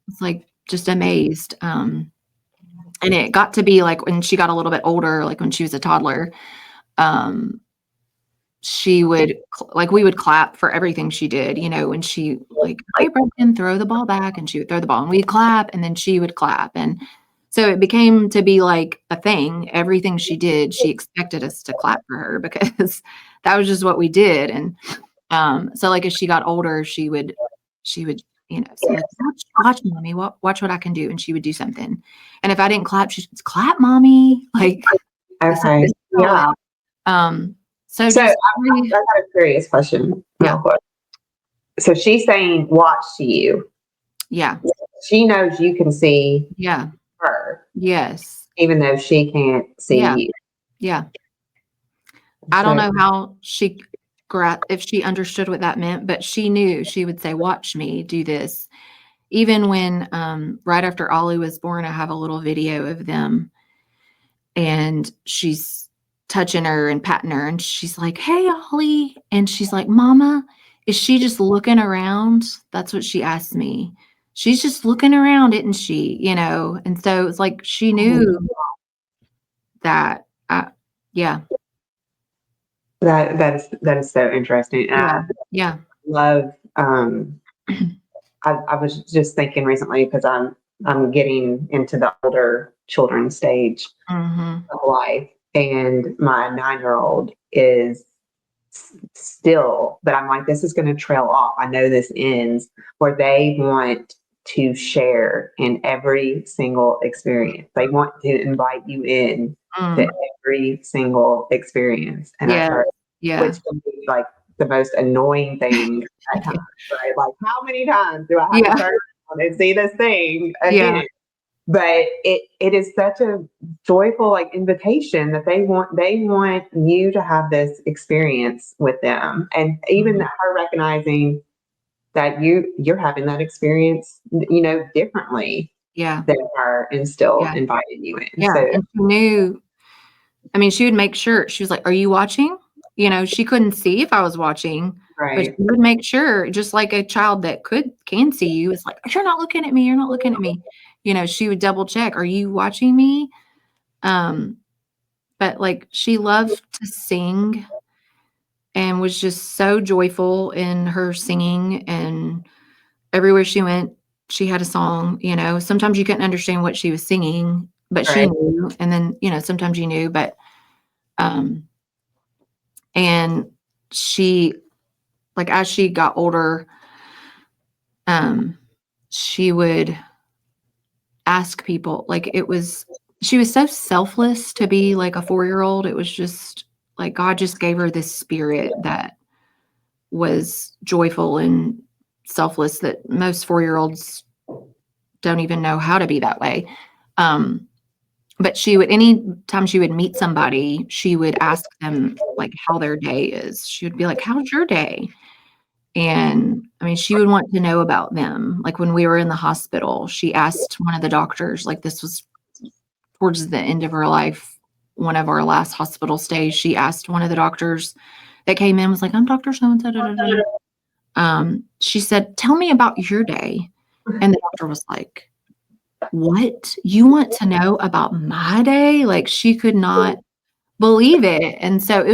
Speaker 2: it's like just amazed. And it got to be like when she got a little bit older, like when she was a toddler, um, she would like we would clap for everything she did, when she like, hey, Broken, throw the ball back, and she would throw the ball and we'd clap, and then she would clap. And So it became to be like a thing. Everything she did, she expected us to clap for her because that was just what we did. And so like as she got older, she would, say like, watch mommy, watch what I can do. And she would do something. And if I didn't clap, she'd clap, mommy. Like
Speaker 1: Okay.
Speaker 2: this
Speaker 1: Yeah.
Speaker 2: so
Speaker 1: So
Speaker 2: just
Speaker 1: I got a curious question.
Speaker 2: Yeah.
Speaker 1: Real quick. So she's saying watch to you.
Speaker 2: yeah,
Speaker 1: She knows you can see
Speaker 2: yeah,
Speaker 1: her,
Speaker 2: yes,
Speaker 1: even though she can't see
Speaker 2: yeah,
Speaker 1: you.
Speaker 2: yeah. I don't
Speaker 1: So,
Speaker 2: know how if she understood what that meant, but she knew. She would say, "Watch me do this." Even when right after Ollie was born, I have a little video of them, and she's touching her and patting her, and she's like, "Hey, Ollie," and she's like, "Mama, is she just looking around?" That's what she asked me. She's just looking around, isn't she? And so it's like she knew that. Yeah,
Speaker 1: that is so interesting. And
Speaker 2: yeah,
Speaker 1: I
Speaker 2: yeah.
Speaker 1: love I was just thinking recently because I'm getting into the older children stage
Speaker 2: Mhm.
Speaker 1: of life, and my 9-year-old is still, but I'm like, this is going to trail off. I know this ends where they want to share in every single experience. They want to invite you in to
Speaker 2: Mm.
Speaker 1: every single experience. And I
Speaker 2: Yeah,
Speaker 1: start,
Speaker 2: yeah.
Speaker 1: which can be like the most annoying thing at times, right? Like, how many times do I have to
Speaker 2: Yeah,
Speaker 1: turn around and see this thing
Speaker 2: yeah,
Speaker 1: again? But it is such a joyful like invitation that they want you to have this experience with them, and even
Speaker 2: mhm,
Speaker 1: her recognizing that you're having that experience differently
Speaker 2: yeah,
Speaker 1: than her, and still
Speaker 2: yeah,
Speaker 1: inviting you in.
Speaker 2: yeah,
Speaker 1: So
Speaker 2: and she knew. I mean, she would make sure. She was like, "Are you watching?" She couldn't see if I was watching, but she
Speaker 1: right.
Speaker 2: would make sure, just like a child that can see you, is like, "You're not looking at me, you're not looking at me." She would double check, "Are you watching me?" Um, but, like, she loved to sing and was just so joyful in her singing, and everywhere she went, she had a song. Sometimes you couldn't understand what she was singing, but she
Speaker 1: Right.
Speaker 2: knew, and then, sometimes you knew, but, um and she like, as she got older, um, she would ask people, like, she was so selfless to be like a 4-year-old. It was just like God just gave her this spirit that was joyful and selfless that most 4-year-olds don't even know how to be that way. Um, but anytime she would meet somebody, she would ask them like how their day is. She would be like, "How's your day?" And I mean, she would want to know about them. Like when we were in the hospital, she asked one of the doctors, like this was towards the end of her life, one of our last hospital stays, she asked one of the doctors that came in, was like, "I'm Dr. So and so, da, da, da, da." She said, "Tell me about your day." And the doctor was like, "What? You want to know about my day?" Like she could not believe it. And so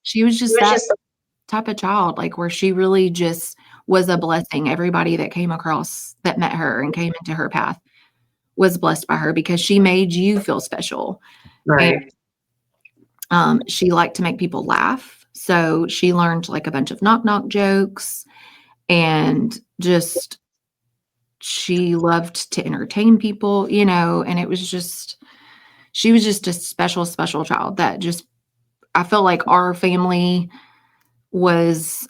Speaker 2: she was just that type of child, like where she really just was a blessing. Everybody that came across that met her and came into her path was blessed by her because she made you feel special. And
Speaker 1: Right.
Speaker 2: she liked to make people laugh. So she learned like a bunch of knock knock jokes, and just she loved to entertain people, and she was just a special, special child that just, I feel like our family was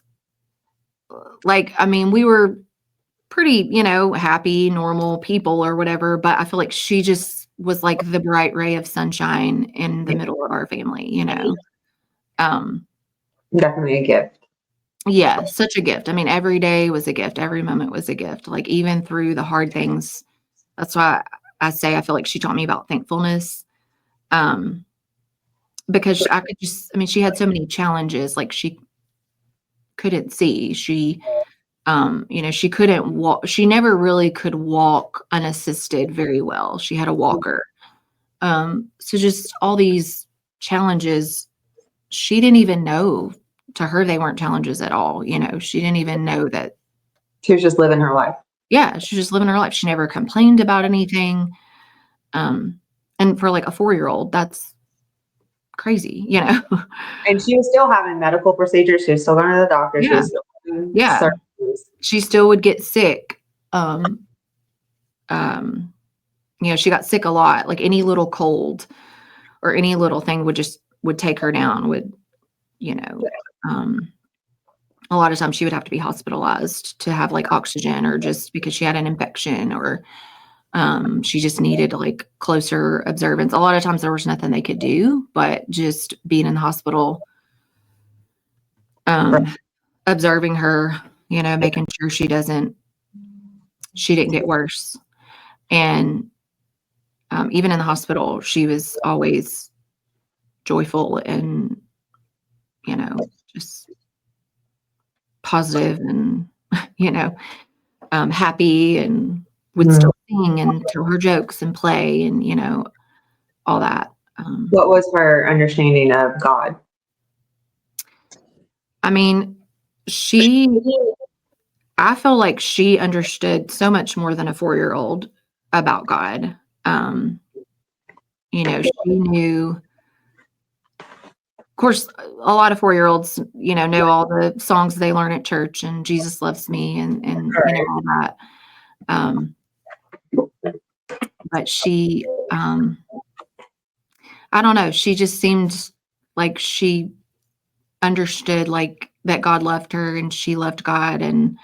Speaker 2: like, I mean, we were pretty, happy, normal people or whatever, but I feel like she just was like the bright ray of sunshine in the middle of our family. Um,
Speaker 1: Definitely a gift.
Speaker 2: yeah, such a gift. I mean, every day was a gift. Every moment was a gift. Like even through the hard things. That's why I say I feel like she taught me about thankfulness. Um, because I mean, she had so many challenges. Like she couldn't see. She couldn't walk. She never really could walk unassisted very well. She had a walker. So just all these challenges, she didn't even know. To her, they weren't challenges at all. She didn't even know that.
Speaker 1: She was just living her life.
Speaker 2: Yeah, she was just living her life. She never complained about anything. And for like a 4-year-old, that's crazy,
Speaker 1: And she was still having medical procedures. She was still going to the doctor. She
Speaker 2: Yeah.
Speaker 1: was still having
Speaker 2: Yeah.
Speaker 1: surgeries.
Speaker 2: She still would get sick. She got sick a lot. Like any little cold or any little thing would take her down, a lot of times she would have to be hospitalized to have like oxygen, or just because she had an infection, or she just needed like closer observance. A lot of times there was nothing they could do, but just being in the hospital, observing her, making sure she didn't get worse. And even in the hospital, she was always joyful and, just positive and, happy, and would still sing and tell her jokes and play and, all that.
Speaker 1: What was her understanding of God?
Speaker 2: I mean, I feel like she understood so much more than a 4-year-old about God. She knew, of course, a lot of 4-year-olds, know all the songs they learn at church and Jesus loves me and all that. But she, I don't know, she just seemed like she understood like that God loved her and she loved God. And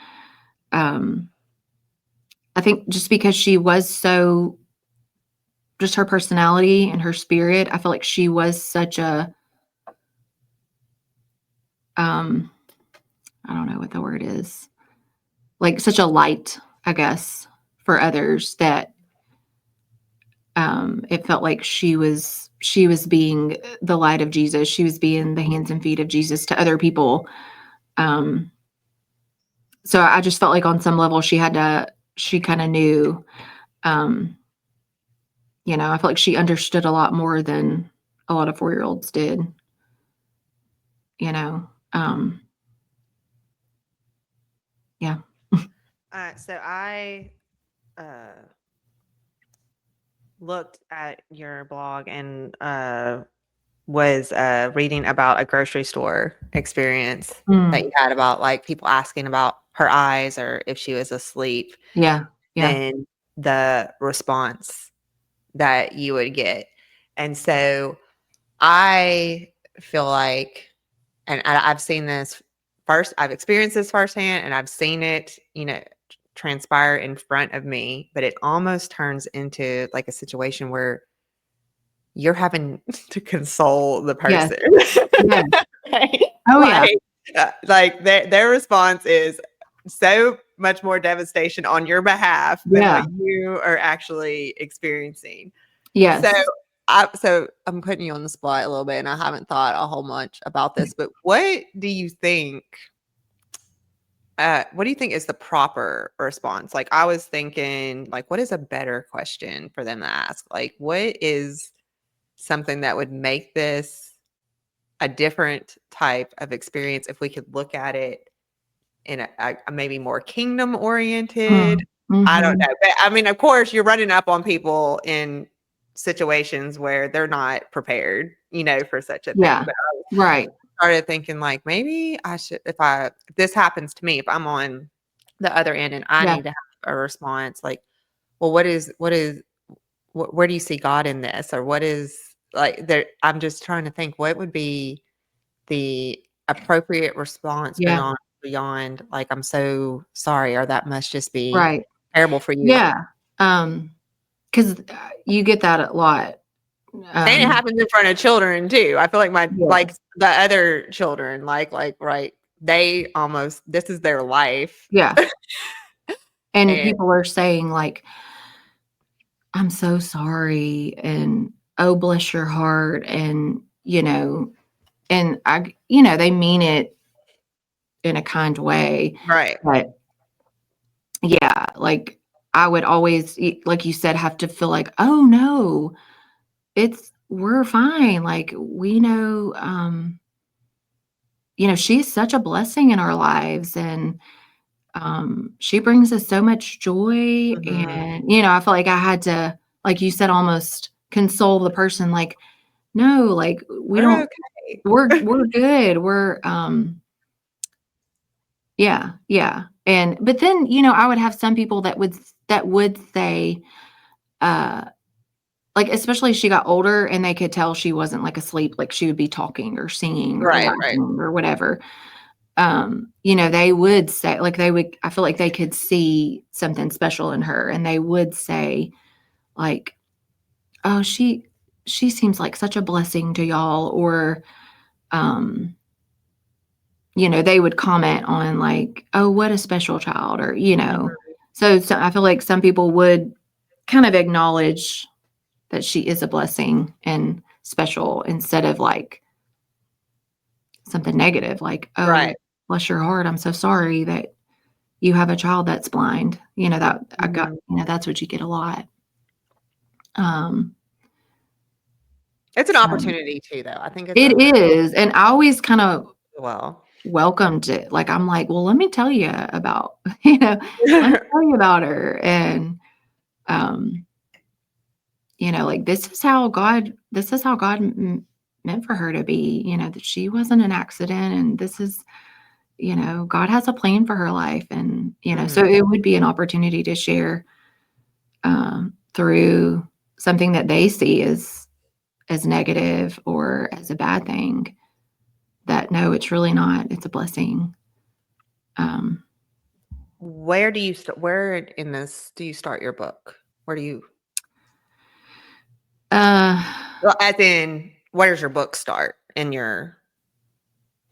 Speaker 2: I think just because she was just her personality and her spirit, I feel like she was such a, I don't know what the word is, like such a light, I guess, for others, that it felt like she was being the light of Jesus. She was being the hands and feet of Jesus to other people. So I just felt like on some level she kind of knew, I felt like she understood a lot more than a lot of 4-year-olds did, yeah.
Speaker 3: So I looked at your blog and was reading about a grocery store experience that you had about like people asking about her eyes or if she was asleep.
Speaker 2: Yeah.
Speaker 3: And the response that you would get. And so I feel like, and I've seen this I've experienced this firsthand, and I've seen it, transpire in front of me, but it almost turns into like a situation where you're having to console the person.
Speaker 2: Yeah.
Speaker 3: Right?
Speaker 2: Oh,
Speaker 3: like their response is so much more devastation on your behalf than what you are actually experiencing.
Speaker 2: Yes.
Speaker 3: So I'm putting you on the spot a little bit, and I haven't thought a whole much about this, but what do you think? What do you think is the proper response? Like, I was thinking, like, what is a better question for them to ask? Like, what is something that would make this a different type of experience if we could look at it in a maybe more kingdom oriented? I don't know. But, I mean, of course, you're running up on people in situations where they're not prepared, for such a thing.
Speaker 2: Yeah.
Speaker 3: But
Speaker 2: Right.
Speaker 3: started thinking like maybe I should, if this happens to me, if I'm on the other end and I need to have a response, like, well, where do you see God in this? Or what is like there? I'm just trying to think what would be the appropriate response beyond like, I'm so sorry, or that must just be terrible for you.
Speaker 2: Yeah. Because you get that a lot.
Speaker 3: And it happens in front of children too. I feel like like the other children, like, right. They almost, this is their life.
Speaker 2: Yeah. And people are saying like, I'm so sorry. And, oh, bless your heart. And, and they mean it in a kind way.
Speaker 3: Right.
Speaker 2: But yeah, like I would always, like you said, have to feel like, oh no, we're fine. Like we know, she's such a blessing in our lives, and she brings us so much joy. And, I feel like I had to like you said, almost console the person, like, no, like we
Speaker 3: We're
Speaker 2: don't,
Speaker 3: okay.
Speaker 2: we're good. Yeah. And, but then, I would have some people that would say, like, especially as she got older and they could tell she wasn't like asleep, like she would be talking or singing or
Speaker 3: Right.
Speaker 2: laughing or whatever. They would say, like, I feel like they could see something special in her, and they would say, like, oh, she seems like such a blessing to y'all, or, they would comment on, like, oh, what a special child, or, so I feel like some people would kind of acknowledge that she is a blessing and special, instead of like something negative, like, oh,
Speaker 3: Right.
Speaker 2: bless your heart, I'm so sorry that you have a child that's blind. That I got, that's what you get a lot.
Speaker 3: It's an
Speaker 2: So
Speaker 3: opportunity too, though. I think it's
Speaker 2: it is. And I always kind of
Speaker 3: well.
Speaker 2: welcomed it. Like, I'm like, well, let me tell you about, let me tell you about her. And, like, this is how God meant for her to be, that she wasn't an accident. And this is, God has a plan for her life. And, so it would be an opportunity to share through something that they see as negative or as a bad thing, that no, it's really not. It's a blessing.
Speaker 3: Where in this do you start your book? Where do you? Well, as in, where does your book start in your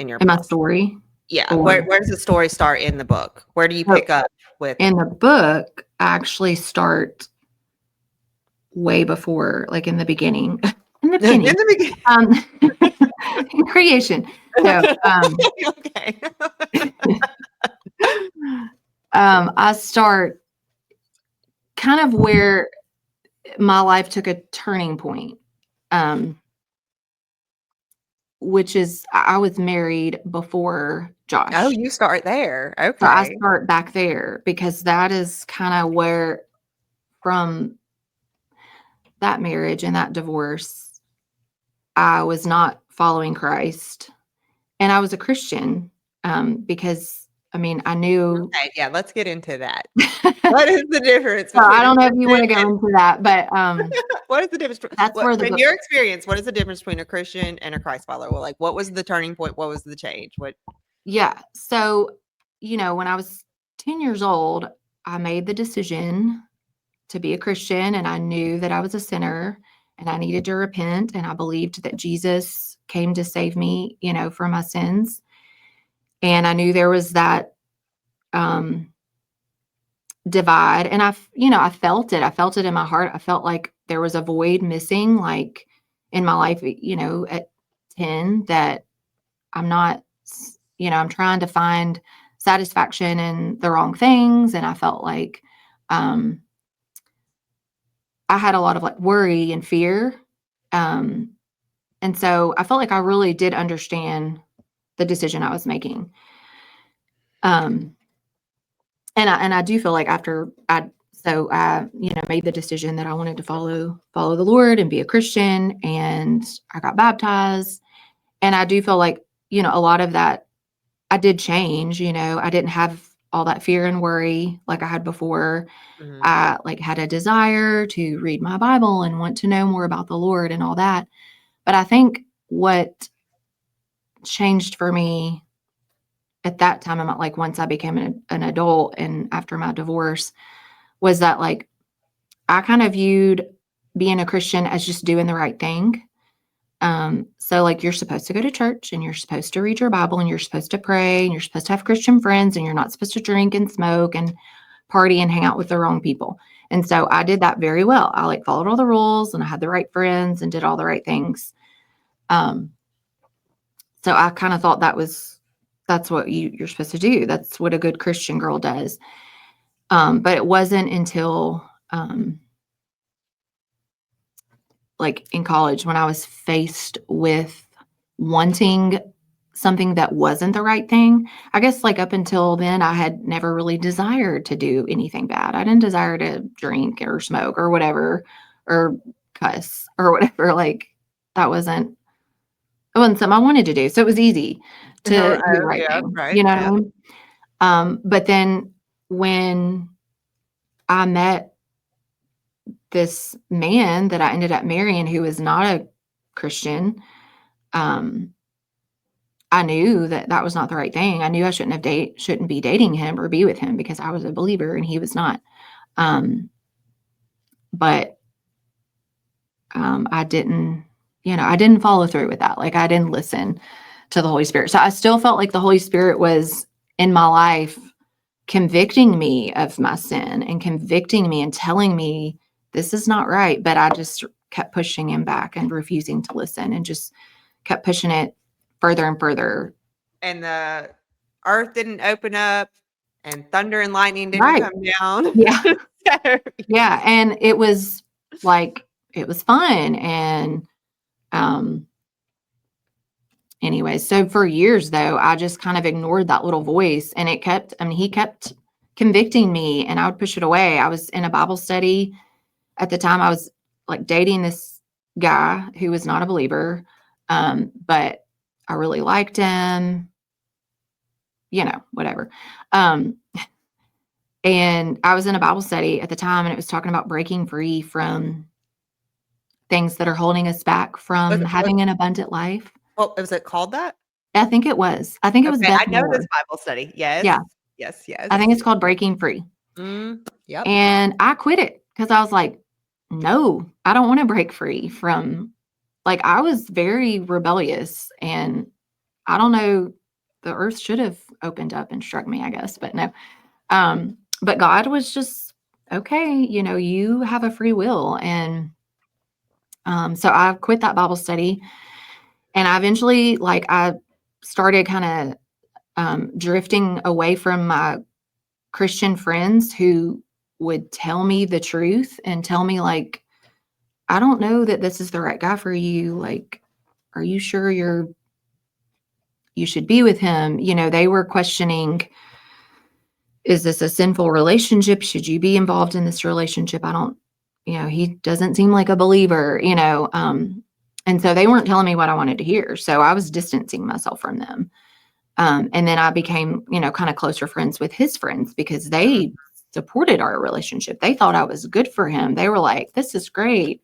Speaker 2: my
Speaker 3: book?
Speaker 2: story?
Speaker 3: Yeah.
Speaker 2: Or
Speaker 3: Where does the story start in the book? Where do you pick up with?
Speaker 2: In the book, I actually start way before, like in the beginning. In the beginning.
Speaker 3: In the beginning.
Speaker 2: In creation. No.
Speaker 3: Okay.
Speaker 2: I start kind of where my life took a turning point, which is I was married before Josh.
Speaker 3: Oh, you start there. Okay.
Speaker 2: So I start back there, because that is kind of where, from that marriage and that divorce, I was not following Christ, and I was a Christian, because I knew.
Speaker 3: Okay, yeah, let's get into that. What is the difference?
Speaker 2: So I don't know if you want to go into that, but
Speaker 3: what is the difference?
Speaker 2: that's where
Speaker 3: in your experience, what is the difference between a Christian and a Christ follower? Well, like, what was the turning point? What was the change? What?
Speaker 2: Yeah. So, when I was 10 years old, I made the decision to be a Christian, and I knew that I was a sinner and I needed to repent. And I believed that Jesus came to save me, from my sins. And I knew there was that divide. And I felt it. I felt it in my heart. I felt like there was a void missing, like, in my life, at 10, that I'm not, I'm trying to find satisfaction in the wrong things. And I felt like I had a lot of, like, worry and fear. And so I felt like I really did understand the decision I was making. And I do feel like after I made the decision that I wanted to follow the Lord and be a Christian, and I got baptized. And I do feel like, a lot of that, I did change. I didn't have all that fear and worry like I had before.
Speaker 3: Mhm.
Speaker 2: I, like, had a desire to read my Bible and want to know more about the Lord and all that. But I think what changed for me at that time, I'm like, once I became an adult and after my divorce, was that, like, I kind of viewed being a Christian as just doing the right thing. So, like, you're supposed to go to church, and you're supposed to read your Bible, and you're supposed to pray, and you're supposed to have Christian friends, and you're not supposed to drink and smoke and party and hang out with the wrong people. And so I did that very well. I, like, followed all the rules, and I had the right friends and did all the right things. So I kind of thought that's what you're supposed to do. That's what a good Christian girl does. But it wasn't until, like, in college, when I was faced with wanting something that wasn't the right thing. I guess, like, up until then, I had never really desired to do anything bad. I didn't desire to drink or smoke or whatever or cuss or whatever. Like that wasn't something I wanted to do. So it was easy to do the right
Speaker 3: Yeah,
Speaker 2: thing.
Speaker 3: right.
Speaker 2: You know
Speaker 3: Yeah.
Speaker 2: what I mean? But then when I met this man that I ended up marrying who was not a Christian, I knew that that was not the right thing. I knew I shouldn't be dating him or be with him because I was a believer and he was not. But I didn't, I didn't follow through with that. Like I didn't listen to the Holy Spirit. So I still felt like the Holy Spirit was in my life convicting me of my sin and convicting me and telling me this is not right. But I just kept pushing him back and refusing to listen and just kept pushing it further and further.
Speaker 3: And the earth didn't open up and thunder and lightning didn't
Speaker 2: Right.
Speaker 3: come down.
Speaker 2: Yeah.
Speaker 3: So-
Speaker 2: Yeah. And it was like, it was fun. And, anyway, so for years though, I just kind of ignored that little voice and he kept convicting me and I would push it away. I was in a Bible study at the time. I was like dating this guy who was not a believer. But I really liked him, whatever. And I was in a Bible study at the time and it was talking about breaking free from things that are holding us back from having an abundant life.
Speaker 3: Well, was it called that?
Speaker 2: I think it was. I think it was
Speaker 3: Okay,
Speaker 2: Beth
Speaker 3: I know
Speaker 2: Moore.
Speaker 3: this Bible study. Yes.
Speaker 2: Yeah.
Speaker 3: Yes. Yes.
Speaker 2: I think it's called Breaking Free.
Speaker 3: Yep.
Speaker 2: And I quit it because I was like, no, I don't want to break free from, like, I was very rebellious and I don't know, the earth should have opened up and struck me, I guess, but no. But God was just, okay, you have a free will. And so I quit that Bible study and I eventually, like, I started kind of drifting away from my Christian friends who would tell me the truth and tell me, like, I don't know that this is the right guy for you. Like, are you sure you should be with him? They were questioning, is this a sinful relationship? Should you be involved in this relationship? I don't, he doesn't seem like a believer, and so they weren't telling me what I wanted to hear. So I was distancing myself from them. And then I became, kind of closer friends with his friends because they supported our relationship. They thought I was good for him. They were like, this is great.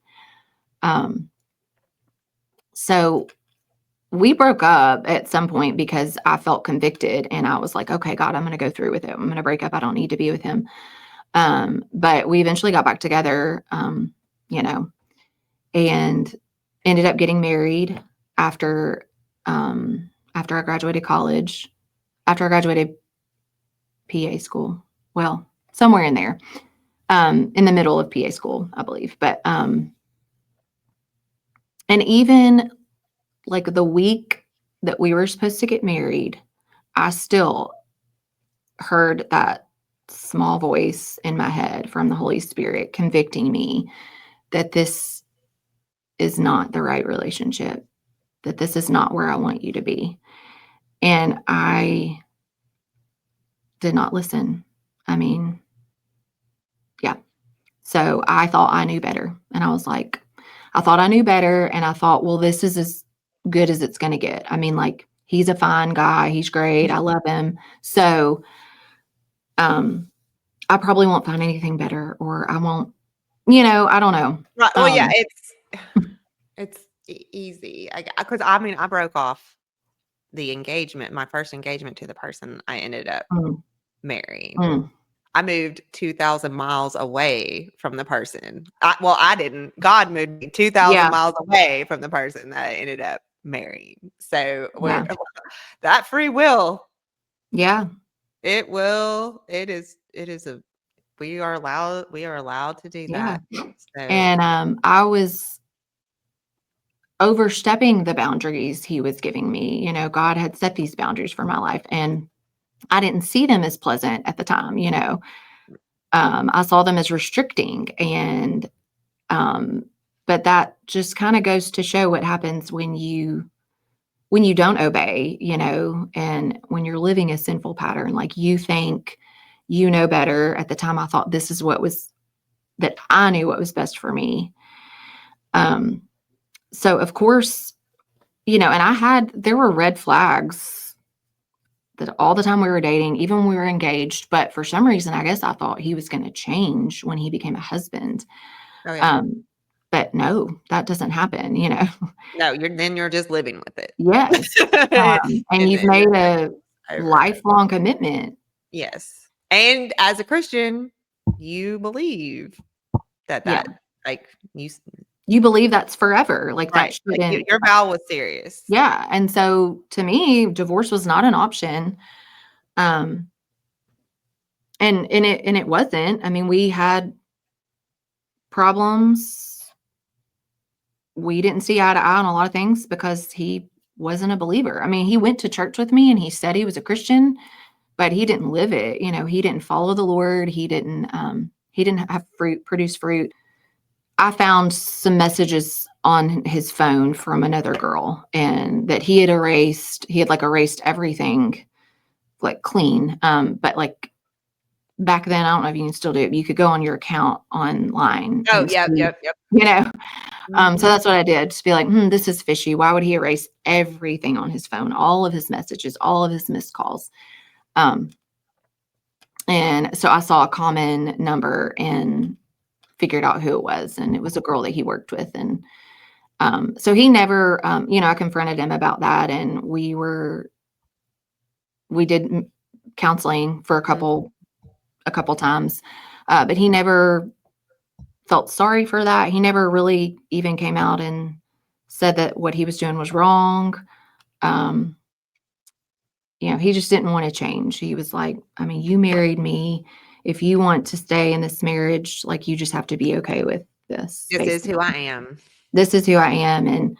Speaker 2: So we broke up at some point because I felt convicted and I was like, okay, God, I'm going to go through with it. I'm going to break up. I don't need to be with him. But we eventually got back together, and ended up getting married after I graduated college, after I graduated PA school. Well, somewhere in there, in the middle of PA school, I believe. But, and even like the week that we were supposed to get married, I still heard that small voice in my head from the Holy Spirit convicting me that this is not the right relationship, that this is not where I want you to be. And I did not listen. I mean, yeah. So I thought I knew better. And I was like, I thought I knew better. And I thought, well, this is as good as it's going to get. I mean, like, he's a fine guy. He's great. I love him. So, I probably won't find anything better, or I won't, I don't know.
Speaker 3: Right. Well, yeah, it's easy. Because I mean, I broke off the engagement, my first engagement to the person I ended up marrying. I moved 2,000 miles away from the person. I didn't. God moved me 2,000 miles away from the person that I ended up marrying. So that free will.
Speaker 2: Yeah.
Speaker 3: It is we are allowed to do that. So.
Speaker 2: And I was overstepping the boundaries he was giving me. God had set these boundaries for my life and I didn't see them as pleasant at the time. I saw them as restricting, and but that just kind of goes to show what happens when you don't obey, and when you're living a sinful pattern. Like, you think you know better. At the time, I thought this is that I knew what was best for me. So of course, and there were red flags that all the time we were dating, even when we were engaged. But for some reason, I guess I thought he was going to change when he became a husband.
Speaker 3: Oh, yeah.
Speaker 2: But no, that doesn't happen,
Speaker 3: No, you're just living with it.
Speaker 2: Yes. And you've made a lifelong commitment.
Speaker 3: Yes. And as a Christian, you believe that like
Speaker 2: you believe that's forever. Like that
Speaker 3: right.
Speaker 2: shouldn't.
Speaker 3: Like your vow was serious.
Speaker 2: Yeah. And so to me, divorce was not an option. And it wasn't. I mean, we had problems. We didn't see eye to eye on a lot of things because he wasn't a believer. I mean, he went to church with me and he said he was a Christian, but he didn't live it. He didn't follow the Lord. He didn't have produce fruit. I found some messages on his phone from another girl and that he had erased everything like clean. But like back then, I don't know if you can still do it. You could go on your account online.
Speaker 3: Oh, yeah. Yep.
Speaker 2: So that's what I did. Just be like, this is fishy. Why would he erase everything on his phone? All of his messages, all of his missed calls. And so I saw a common number and figured out who it was. And it was a girl that he worked with. And so he never, I confronted him about that. And we did counseling for a couple times. But he never felt sorry for that. He never really even came out and said that what he was doing was wrong. He just didn't want to change. He was like, I mean, you married me. If you want to stay in this marriage, like you just have to be okay with this.
Speaker 3: This is who I am.
Speaker 2: This is who I am. And,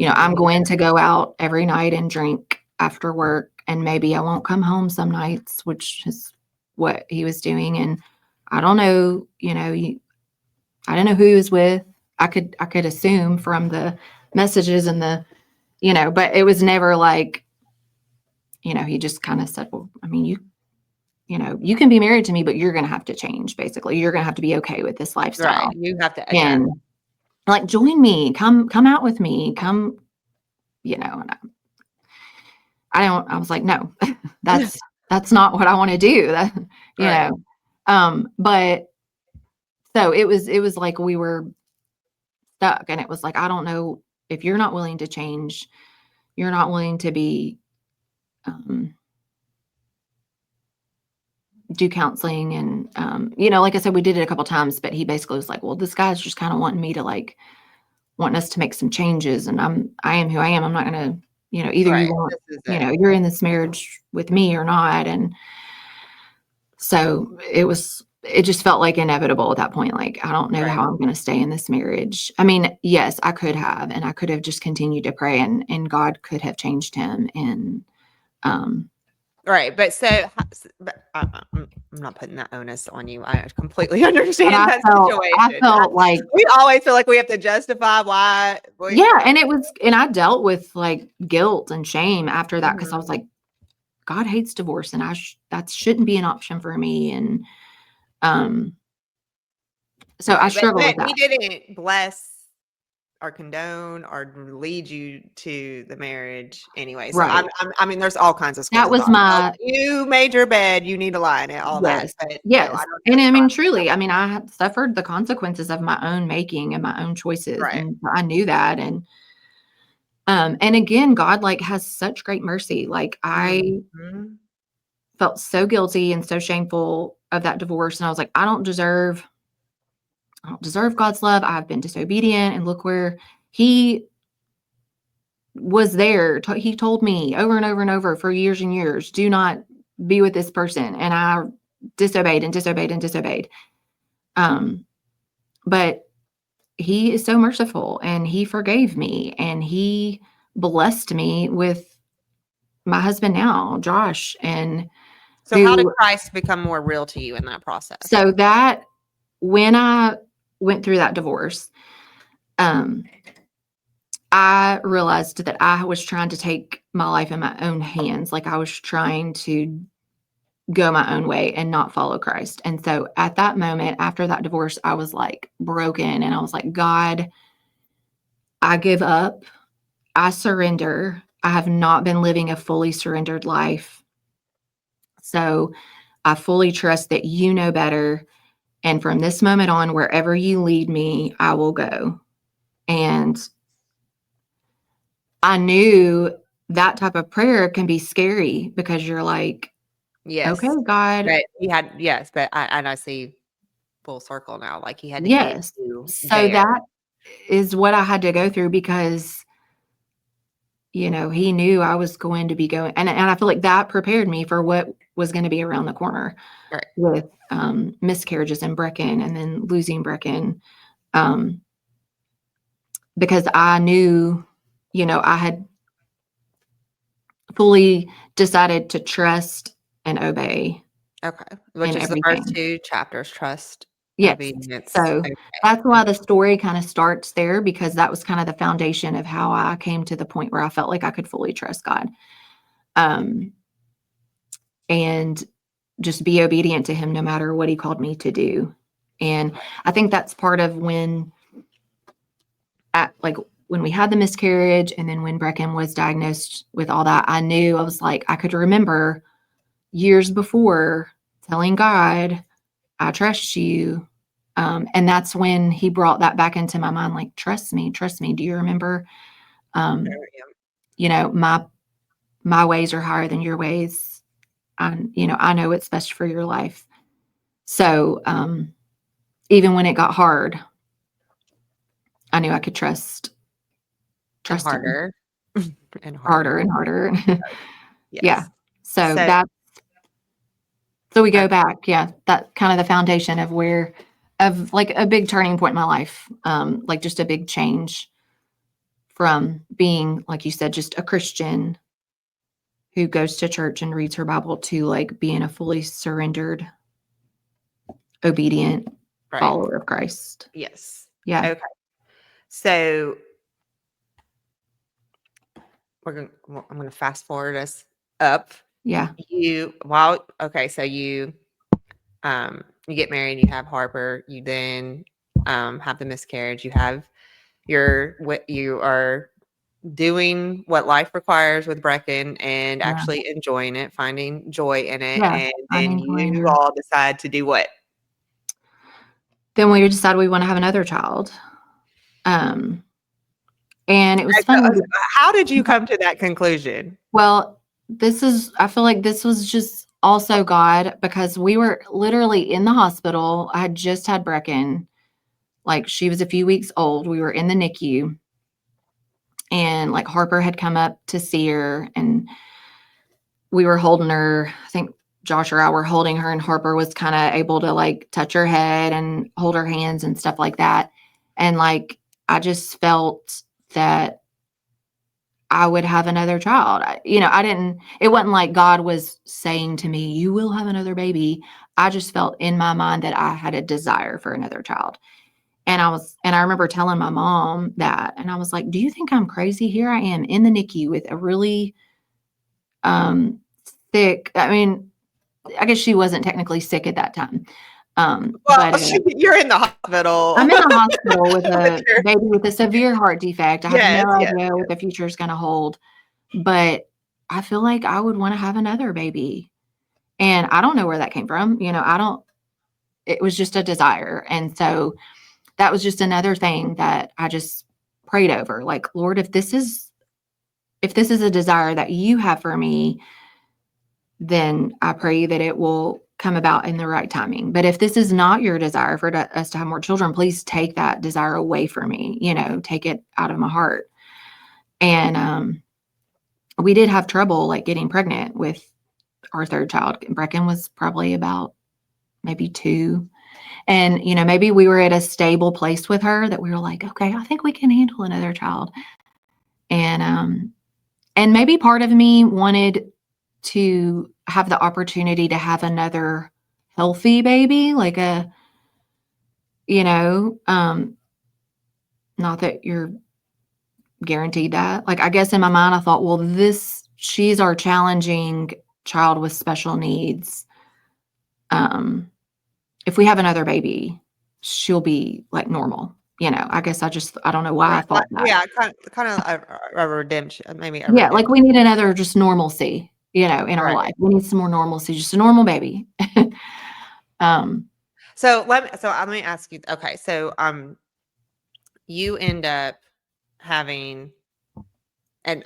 Speaker 2: I'm going to go out every night and drink after work. And maybe I won't come home some nights, which is what he was doing. And I don't know, I don't know who he was with. I could assume from the messages and the, but it was never like, he just kind of said, well, I mean, you can be married to me, but you're going to have to change. Basically, you're going to have to be okay with this lifestyle.
Speaker 3: Right. You have to adapt.
Speaker 2: And like, join me, come out with me, come, and I was like, no, that's not what I want to do. That, but so it was like we were stuck, and it was like, I don't know, if you're not willing to change, you're not willing to be, do counseling. And, like I said, we did it a couple times, but he basically was like, well, this guy's just kind of wanting us to make some changes. And I am who I am. I'm not going to, either you want, you're in this marriage with me or not. And so it just felt like inevitable at that point. Like, I don't know how I'm going to stay in this marriage. I mean, yes, I could have, and I could have just continued to pray and God could have changed him. And,
Speaker 3: right. But I'm not putting that onus on you. I completely understand that situation.
Speaker 2: I felt like
Speaker 3: we always feel like we have to justify why.
Speaker 2: And I dealt with like guilt and shame after that. Cause I was like, God hates divorce and that shouldn't be an option for me. And, so I struggled with that.
Speaker 3: He didn't bless or condone or lead you to the marriage anyway. So I mean, there's all kinds of schools.
Speaker 2: That was
Speaker 3: you made your bed, you need to lie in it, all that. But
Speaker 2: yes. And I mean, truly, I mean, I had suffered the consequences of my own making and my own choices.
Speaker 3: Right.
Speaker 2: And I knew that. And again, God like has such great mercy. Like I felt so guilty and so shameful of that divorce. And I was like, I don't deserve God's love. I've been disobedient. And look where he was there. He told me over and over and over for years and years, do not be with this person. And I disobeyed and disobeyed and disobeyed. But he is so merciful and he forgave me and he blessed me with my husband now, Josh. And
Speaker 3: so how did Christ become more real to you in that process?
Speaker 2: So that when I went through that divorce, I realized that I was trying to take my life in my own hands. Like I was trying to go my own way and not follow Christ. And so at that moment, after that divorce, I was like broken and I was like, God, I give up. I surrender. I have not been living a fully surrendered life. So I fully trust that you know better. And from this moment on, wherever you lead me, I will go. And I knew that type of prayer can be scary because you're like, okay,
Speaker 3: Yes.
Speaker 2: God,
Speaker 3: But he had, yes, but I see full circle now. Like he had to get
Speaker 2: yes.
Speaker 3: you
Speaker 2: So
Speaker 3: there.
Speaker 2: that is what I had to go through because, he knew I was going to be going. And I feel like that prepared me for what was going to be around the corner
Speaker 3: Right.
Speaker 2: with miscarriages and Brecken and then losing Brecken. Um, because I knew, I had fully decided to trust and obey
Speaker 3: Okay. Which
Speaker 2: in
Speaker 3: is the first
Speaker 2: everything.
Speaker 3: 2 chapters, trust,
Speaker 2: Yes.
Speaker 3: obedience.
Speaker 2: So
Speaker 3: Okay.
Speaker 2: that's why the story kind of starts there, because that was kind of the foundation of how I came to the point where I felt like I could fully trust God. And just be obedient to him no matter what he called me to do. And I think that's part of when when we had the miscarriage and then when Brecken was diagnosed with all that, I knew I was like, I could remember years before telling God, I trust you. And that's when he brought that back into my mind, like, trust me. Do you remember? My ways are higher than your ways. I know what's best for your life. So, even when it got hard, I knew I could trust
Speaker 3: And
Speaker 2: him
Speaker 3: harder and
Speaker 2: harder
Speaker 3: harder.
Speaker 2: and harder. Yeah.
Speaker 3: Yes.
Speaker 2: So
Speaker 3: So
Speaker 2: we go
Speaker 3: okay.
Speaker 2: back. Yeah. That kind of the foundation of like a big turning point in my life. Like just a big change from being, like you said, just a Christian who goes to church and reads her Bible to like being a fully surrendered, obedient
Speaker 3: Right.
Speaker 2: follower of Christ.
Speaker 3: Yes.
Speaker 2: Yeah.
Speaker 3: Okay. So I'm going to fast forward us up.
Speaker 2: Yeah.
Speaker 3: So you get married, you have Harper, you then have the miscarriage, you are doing what life requires with Brecken and
Speaker 2: Yeah.
Speaker 3: actually enjoying it, finding joy in it,
Speaker 2: Yeah.
Speaker 3: and
Speaker 2: I'm
Speaker 3: then
Speaker 2: enjoying
Speaker 3: you
Speaker 2: her.
Speaker 3: all decide to do what?
Speaker 2: Then we decide we want to have another child. And it was
Speaker 3: So,
Speaker 2: funny.
Speaker 3: how did you come to that conclusion?
Speaker 2: Well, I feel like this was just also God, because we were literally in the hospital. I had just had Brecken. Like she was a few weeks old. We were in the NICU and like Harper had come up to see her and we were holding her. I think Josh or I were holding her and Harper was kind of able to like touch her head and hold her hands and stuff like that. And like, I just felt that I would have another child. It wasn't like God was saying to me, you will have another baby. I just felt in my mind that I had a desire for another child. And I remember telling my mom that, and I was like, do you think I'm crazy? Here I am in the NICU with a really sick, I mean, I guess she wasn't technically sick at that time.
Speaker 3: Well,
Speaker 2: But
Speaker 3: you're in the hospital.
Speaker 2: I'm in the hospital with
Speaker 3: But
Speaker 2: a baby with a severe heart defect. I have
Speaker 3: yes,
Speaker 2: no
Speaker 3: yes.
Speaker 2: idea what the future is going to hold, but I feel like I would want to have another baby. And I don't know where that came from. It was just a desire. And so that was just another thing that I just prayed over. Like, Lord, if this is a desire that you have for me, then I pray that it will come about in the right timing. But if this is not your desire for us to have more children, please take that desire away from me, take it out of my heart. And we did have trouble like getting pregnant with our third child. Brecken was probably about maybe 2. And, maybe we were at a stable place with her that we were like, okay, I think we can handle another child. And maybe part of me wanted to have the opportunity to have another healthy baby, like not that you're guaranteed that. Like, I guess in my mind, I thought, well, she's our challenging child with special needs. If we have another baby, she'll be like normal. I guess I don't know why I thought that.
Speaker 3: Yeah, kind of a redemption, maybe a
Speaker 2: Yeah,
Speaker 3: redemption.
Speaker 2: like we need another just normalcy, in our
Speaker 3: Right.
Speaker 2: life. We need some more normalcy, just a normal baby.
Speaker 3: So let me ask you. Okay, so you end up having, and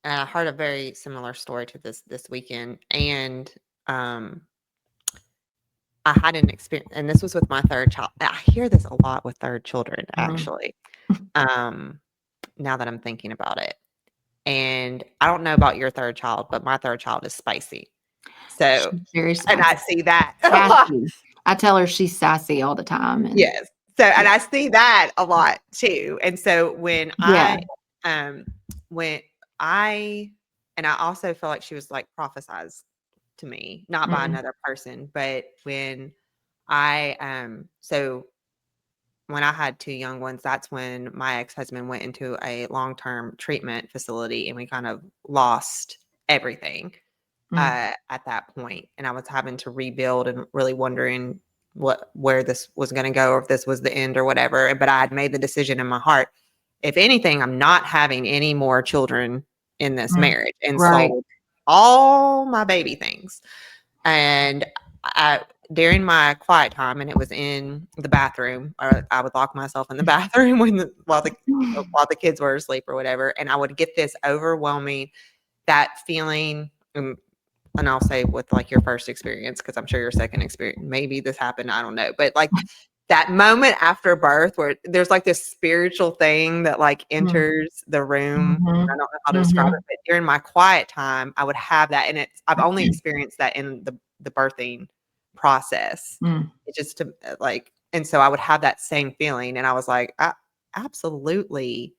Speaker 3: I heard a very similar story to this weekend, and I had an experience, and this was with my third child. I hear this a lot with third children, actually. Now that I'm thinking about it, and I don't know about your third child, but my third child is spicy. So,
Speaker 2: She's very
Speaker 3: and I
Speaker 2: spicy.
Speaker 3: see that a lot.
Speaker 2: Sassy. I tell her she's sassy all the time. And
Speaker 3: Yes. So, and I see that a lot too. And so when
Speaker 2: Yeah.
Speaker 3: when I, and I also feel like she was like prophesized to me, not by another person, but when so when I had two young ones, that's when my ex-husband went into a long-term treatment facility and we kind of lost everything at that point. And I was having to rebuild and really wondering where this was going to go, or if this was the end or whatever. But I had made the decision in my heart, if anything, I'm not having any more children in this marriage, and sold all my baby things. And during my quiet time, and it was in the bathroom, or I would lock myself in the bathroom while the kids were asleep or whatever, and I would get this overwhelming, that feeling. And I'll say with like your first experience, because I'm sure your second experience, maybe this happened, I don't know, but like that moment after birth where there's like this spiritual thing that like enters the room. I don't know how to describe it, but during my quiet time, I would have that, and I've only experienced that in the birthing process. It just and so I would have that same feeling, and I was like, absolutely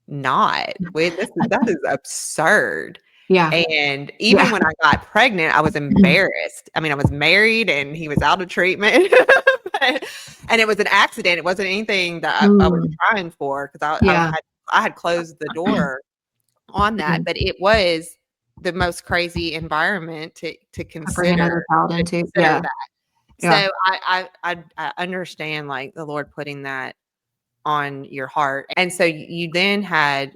Speaker 3: not. Wait, that is absurd.
Speaker 2: Yeah.
Speaker 3: And even when I got pregnant, I was embarrassed. I mean, I was married and he was out of treatment, and it was an accident. It wasn't anything that I was trying for, because I had closed the door on that, but it was the most crazy environment to consider,
Speaker 2: bring another child into. Yeah.
Speaker 3: that. So I understand like the Lord putting that on your heart. And so you then had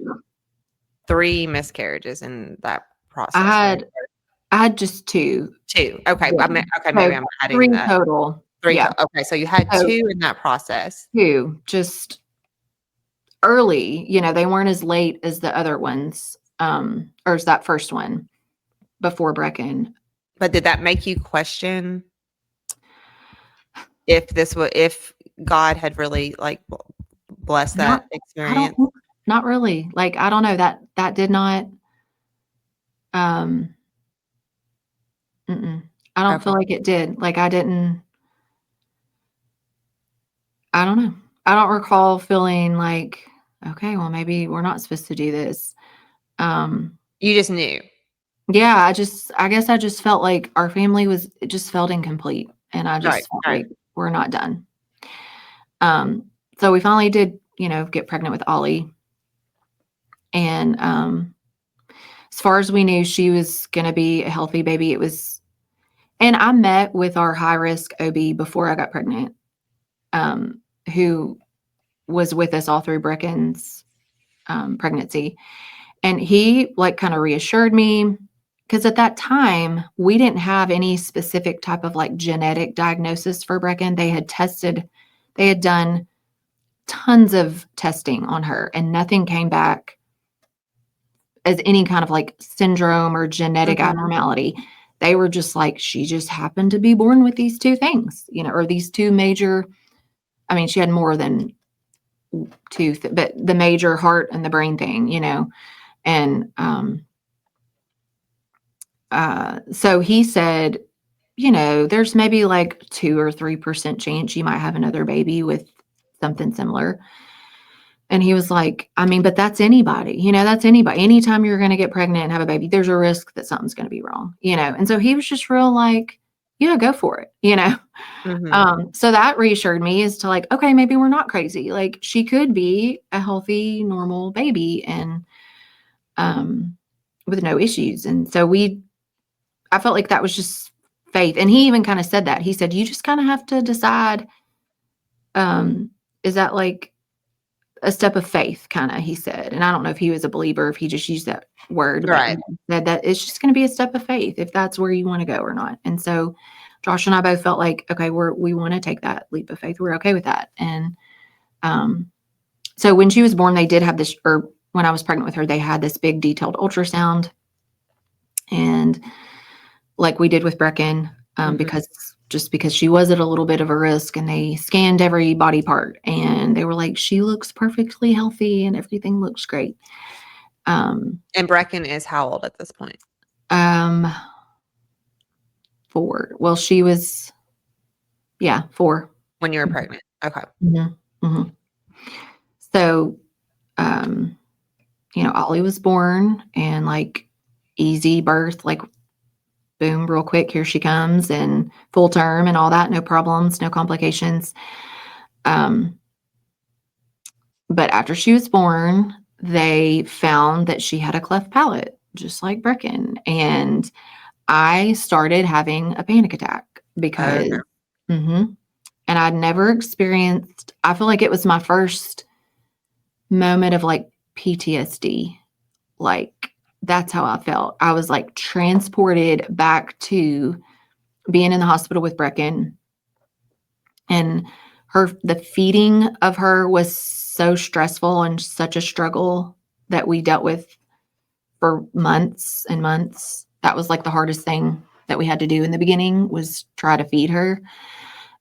Speaker 3: 3 miscarriages in that process.
Speaker 2: I had just 2.
Speaker 3: 2. Okay.
Speaker 2: Yeah.
Speaker 3: Maybe I'm adding
Speaker 2: 3
Speaker 3: that.
Speaker 2: total.
Speaker 3: 3.
Speaker 2: Yeah.
Speaker 3: Okay. So you had 2 in that process.
Speaker 2: 2, just early, they weren't as late as the other ones, or as that first one before Brecken.
Speaker 3: But did that make you question if God had really like blessed that experience?
Speaker 2: Not really. Like, I don't know, that did not, I don't feel like it did. Like, I don't know. I don't recall feeling like, okay, well, maybe we're not supposed to do this.
Speaker 3: You just knew.
Speaker 2: Yeah, I guess I just felt like our family it just felt incomplete, and I just felt like we're not done. So we finally did, get pregnant with Ollie. And as far as we knew, she was going to be a healthy baby. And I met with our high risk OB before I got pregnant, who was with us all through Brecken's pregnancy. And he like kind of reassured me, because at that time we didn't have any specific type of like genetic diagnosis for Brecken. They had done tons of testing on her, and nothing came back as any kind of like syndrome or genetic abnormality. They were just like, she just happened to be born with these 2 things, or these 2 major, I mean, she had more than 2, but the major heart and the brain thing, and so he said, there's maybe like 2 or 3% chance you might have another baby with something similar. And he was like, I mean, but that's anybody, that's anybody. Anytime you're going to get pregnant and have a baby, there's a risk that something's going to be wrong, And so he was just real like, yeah, go for it, So that reassured me, as to like, okay, maybe we're not crazy. Like, she could be a healthy, normal baby, and with no issues. And so I felt like that was just faith. And he even kind of said that. He said, you just kind of have to decide, is that like a step of faith, kind of, he said. And I don't know if he was a believer, if he just used that word, but
Speaker 3: Right.
Speaker 2: he said that it's just going to be a step of faith if that's where you want to go or not. And so Josh and I both felt like, okay, we want to take that leap of faith. We're okay with that. And so when she was born, they did have this, or when I was pregnant with her, they had this big detailed ultrasound. And like we did with Brecken, because she was at a little bit of a risk, and they scanned every body part, and they were like, she looks perfectly healthy and everything looks great.
Speaker 3: And Brecken is how old at this point?
Speaker 2: 4. Well, she was, 4.
Speaker 3: When you were pregnant. Okay.
Speaker 2: So, Ollie was born, and like easy birth, like boom, real quick, here she comes, and full term and all that, no problems, no complications. But after she was born, they found that she had a cleft palate, just like Brecken. And I started having a panic attack because, and I'd never experienced, I feel like it was my first moment of like PTSD. Like, that's how I felt. I was like transported back to being in the hospital with Brecken, and the feeding of her was so stressful and such a struggle that we dealt with for months and months. That was like the hardest thing that we had to do in the beginning, was try to feed her.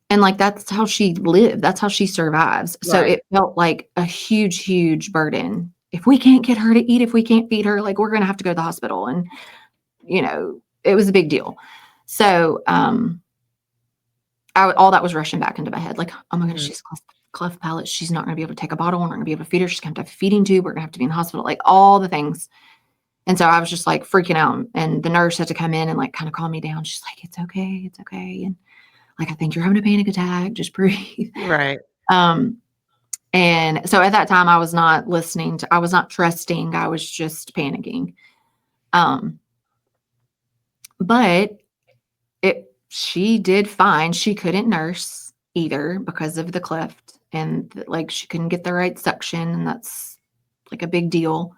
Speaker 2: And like, that's how she lived. That's how she survives. So it felt like a huge, huge burden. If we can't get her to eat, if we can't feed her, like, we're going to have to go to the hospital. And, it was a big deal. So, all that was rushing back into my head. Like, oh my gosh, she's cleft palate. She's not going to be able to take a bottle. We're not going to be able to feed her. She's going to have a feeding tube. We're going to have to be in the hospital, like all the things. And so I was just like freaking out. And the nurse had to come in and like kind of calm me down. She's like, it's okay. It's okay. And like, I think you're having a panic attack. Just breathe.
Speaker 3: Right.
Speaker 2: And so at that time, I was not listening I was not trusting. I was just panicking. But she did fine. She couldn't nurse either because of the cleft, and like she couldn't get the right suction, and that's like a big deal.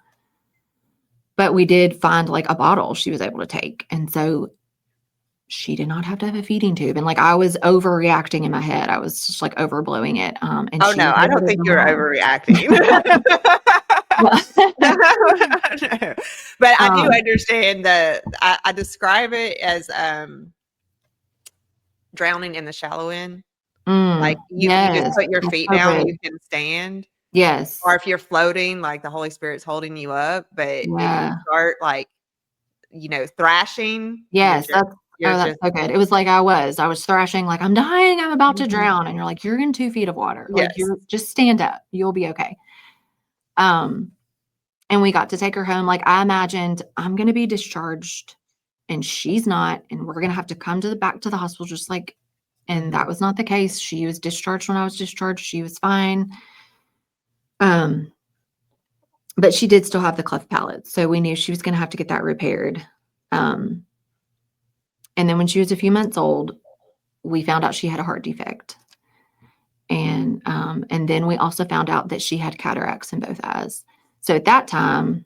Speaker 2: But we did find like a bottle she was able to take. And so she did not have to have a feeding tube. And like, I was overreacting in my head. I was just like overblowing it. And
Speaker 3: no, I don't think you're overreacting. No. But I do understand I describe it as drowning in the shallow end. Like you just put your feet down, you can stand.
Speaker 2: Yes.
Speaker 3: Or if you're floating, like the Holy Spirit's holding you up. But if you start like, thrashing.
Speaker 2: Yes. That's so good. It was like I was thrashing, like, I'm dying, I'm about to drown. And you're like, you're in 2 feet of water. Like, you're just stand up. You'll be okay. And we got to take her home. Like, I imagined I'm going to be discharged and she's not, and we're going to have to come back to the hospital, just like, and that was not the case. She was discharged when I was discharged. She was fine. But she did still have the cleft palate. So we knew she was going to have to get that repaired. And then when she was a few months old, we found out she had a heart defect. And then we also found out that she had cataracts in both eyes. So at that time,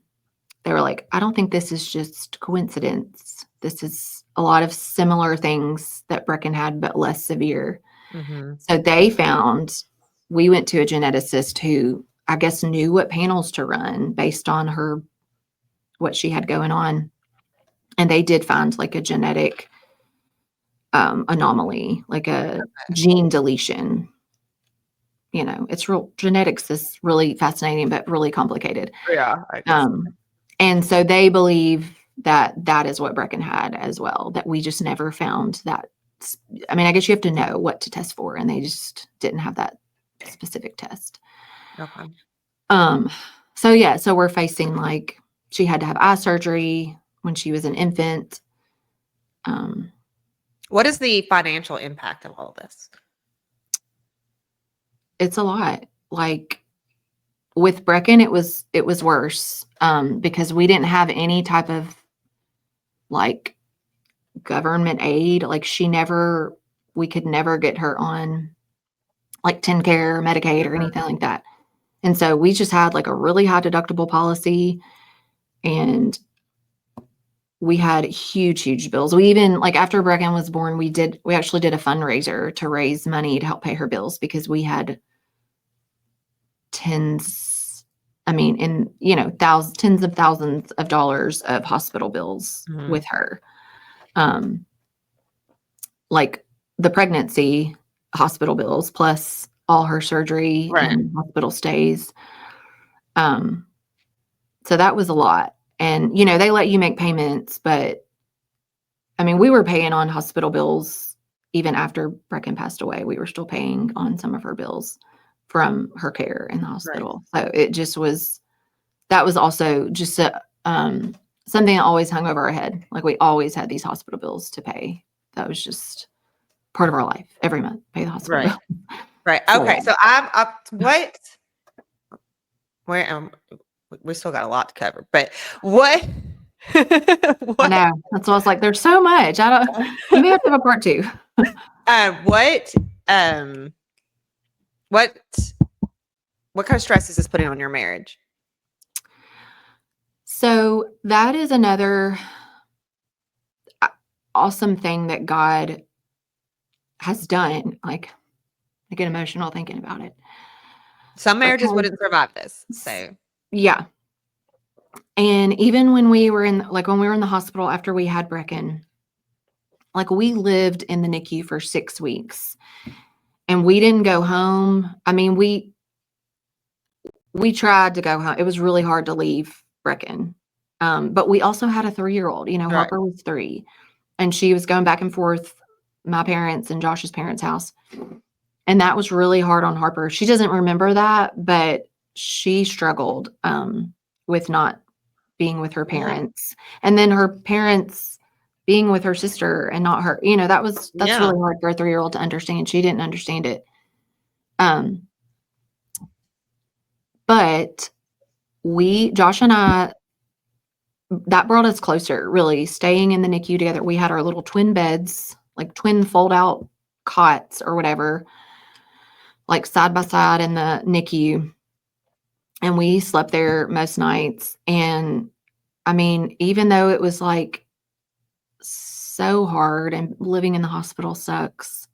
Speaker 2: they were like, I don't think this is just coincidence. This is a lot of similar things that Brecken had, but less severe. So we went to a geneticist who I guess knew what panels to run based on what she had going on. And they did find like a genetic anomaly, like a gene deletion. It's genetics is really fascinating, but really complicated.
Speaker 3: Yeah.
Speaker 2: And so they believe that is what Brecken had as well, that we just never found that. I mean, I guess you have to know what to test for, and they just didn't have that specific test.
Speaker 3: Okay.
Speaker 2: So we're facing, like, she had to have eye surgery when she was an infant.
Speaker 3: What is the financial impact of all of this?
Speaker 2: It's a lot. Like, with Brecken, it was worse because we didn't have any type of like government aid. Like, we could never get her on like TennCare or Medicaid or anything like that. And so we just had like a really high deductible policy, and we had huge bills. We even, like, after Brecken was born, we actually did a fundraiser to raise money to help pay her bills, because we had tens of thousands of dollars of hospital bills with her. Like the pregnancy hospital bills, plus all her surgery and hospital stays. So that was a lot. And, they let you make payments, but I mean, we were paying on hospital bills even after Brecken passed away. We were still paying on some of her bills from her care in the hospital. So it just was, that was also just something that always hung over our head. Like, we always had these hospital bills to pay. That was just part of our life. Every month, pay the hospital bill.
Speaker 3: Right. Okay. So I'm up. What? Where? We still got a lot to cover, but what?
Speaker 2: I know. That's why I was like, there's so much. We may have to have a part 2.
Speaker 3: What kind of stress is this putting on your marriage?
Speaker 2: So that is another awesome thing that God has done. Like, I get emotional thinking about it.
Speaker 3: Some marriages wouldn't survive this. So
Speaker 2: yeah. And even when we were in the hospital after we had Brecken, like, we lived in the NICU for 6 weeks, and we didn't go home. I mean, we tried to go home. It was really hard to leave Brecken. But we also had a 3-year-old, Harper was 3, and she was going back and forth, my parents and Josh's parents' house. And that was really hard on Harper. She doesn't remember that, but she struggled with not being with her parents, and then her parents being with her sister and not her. That's really hard for a 3-year-old to understand. She didn't understand it. But Josh and I, that brought us closer, really, staying in the NICU together. We had our little twin beds, like twin fold out cots or whatever, like side by side in the NICU. And we slept there most nights. And I mean, even though it was like so hard and living in the hospital sucks,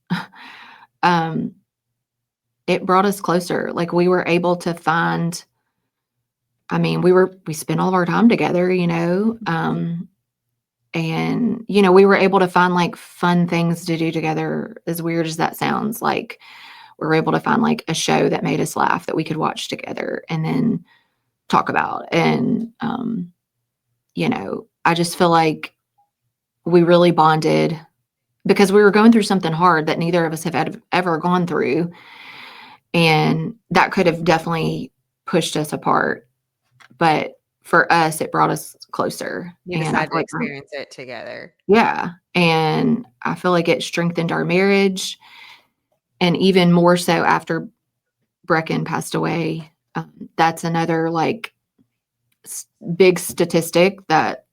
Speaker 2: it brought us closer. Like, we were able to find, we spent all of our time together, and, we were able to find like fun things to do together, as weird as that sounds. Like, we were able to find like a show that made us laugh that we could watch together and then talk about. And, I just feel like we really bonded because we were going through something hard that neither of us have ever gone through. And that could have definitely pushed us apart. But for us, it brought us closer.
Speaker 3: You decided to experience it together.
Speaker 2: Yeah. And I feel like it strengthened our marriage. And even more so after Brecken passed away. That's another like big statistic that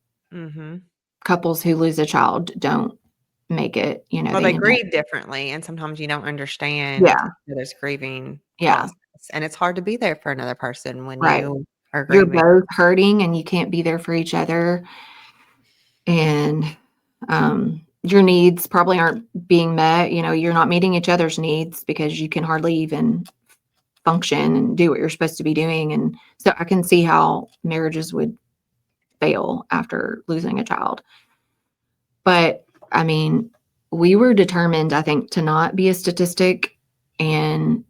Speaker 2: couples who lose a child don't make it.
Speaker 3: Well, they grieve differently, and sometimes you don't understand there's grieving process. And it's hard to be there for another person when you are grieving.
Speaker 2: You're both hurting and you can't be there for each other. And your needs probably aren't being met. You're not meeting each other's needs because you can hardly even function and do what you're supposed to be doing. And so I can see how marriages would fail after losing a child. But I mean, we were determined, I think, to not be a statistic. And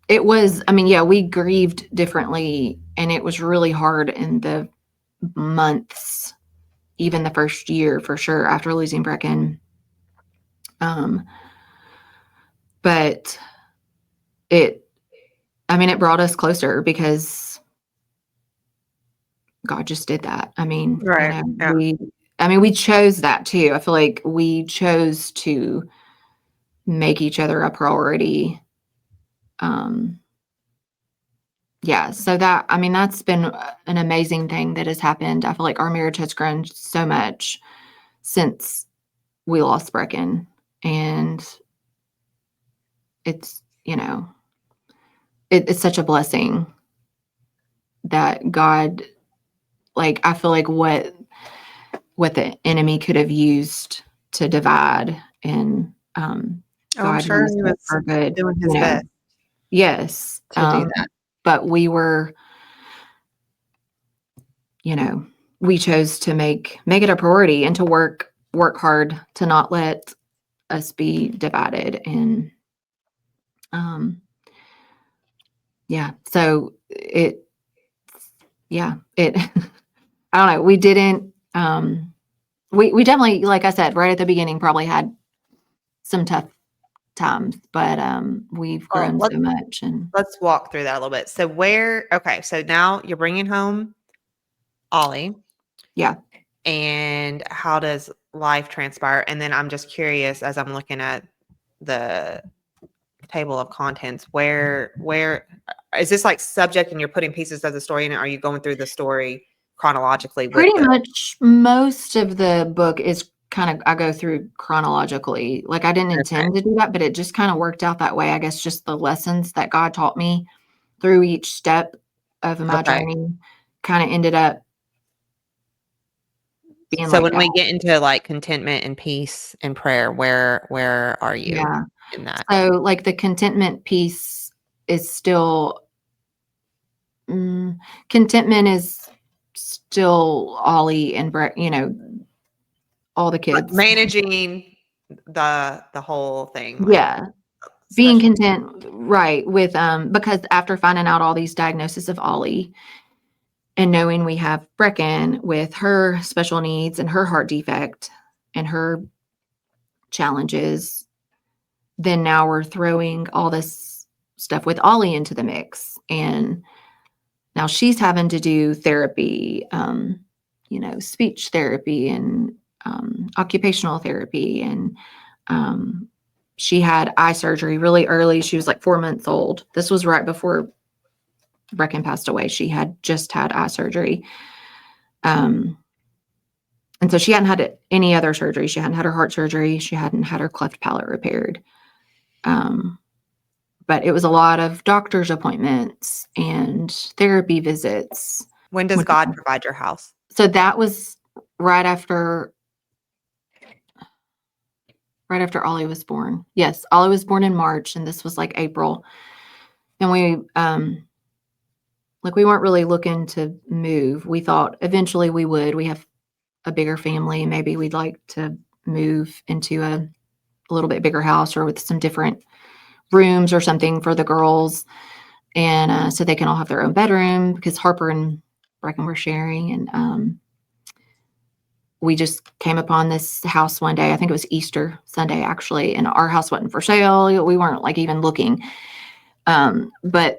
Speaker 2: it was, we grieved differently, and it was really hard in the months, even the first year for sure after losing Brecken. But it brought us closer because God just did that. We chose that too. I feel like we chose to make each other a priority. So that's been an amazing thing that has happened. I feel like our marriage has grown so much since we lost Brecken, and it's, it's such a blessing that God, like, I feel like what the enemy could have used to divide, and
Speaker 3: I'm
Speaker 2: God
Speaker 3: sure
Speaker 2: used
Speaker 3: he
Speaker 2: it
Speaker 3: was
Speaker 2: for good,
Speaker 3: doing his best
Speaker 2: Yes.
Speaker 3: to do that.
Speaker 2: But we were, we chose to make it a priority and to work hard to not let us be divided. And so it I don't know, we didn't we definitely, like I said right at the beginning, probably had some tough times, but we've
Speaker 3: Well,
Speaker 2: grown so much. And
Speaker 3: let's walk through that a little bit. So so now you're bringing home Ollie.
Speaker 2: Yeah.
Speaker 3: And how does life transpire? And then I'm just curious, as I'm looking at the table of contents, where is this like subject and you're putting pieces of the story in it? Are you going through the story chronologically with
Speaker 2: Pretty much most of the book is kind of, I go through chronologically. Like, I didn't intend to do that, but it just kind of worked out that way. I guess just the lessons that God taught me through each step of my journey kind of ended up being
Speaker 3: So
Speaker 2: like
Speaker 3: when
Speaker 2: that.
Speaker 3: we get into like contentment and peace and prayer, where are you
Speaker 2: Yeah.
Speaker 3: in that?
Speaker 2: So like the contentment piece is still, contentment is still Ollie and Brett, all the
Speaker 3: Like
Speaker 2: kids.
Speaker 3: managing the whole thing.
Speaker 2: Yeah. Being content, right, with because after finding out all these diagnoses of Ollie and knowing we have Brecken with her special needs and her heart defect and her challenges, then now we're throwing all this stuff with Ollie into the mix. And now she's having to do therapy, speech therapy and occupational therapy. And she had eye surgery really early. She was like 4 months old. This was right before Brecken passed away. She had just had eye surgery. And so she hadn't had any other surgery. She hadn't had her heart surgery. She hadn't had her cleft palate repaired. But it was a lot of doctor's appointments and therapy visits.
Speaker 3: When does God provide your house?
Speaker 2: So that was right after Ollie was born. Yes, Ollie was born in March, and this was like April. And we we weren't really looking to move. We thought eventually we would. We have a bigger family. Maybe we'd like to move into a little bit bigger house or with some different rooms or something for the girls. And so they can all have their own bedroom, because Harper and Brecken were sharing. And we just came upon this house one day. I think it was Easter Sunday, actually. And our house wasn't for sale. We weren't like even looking. But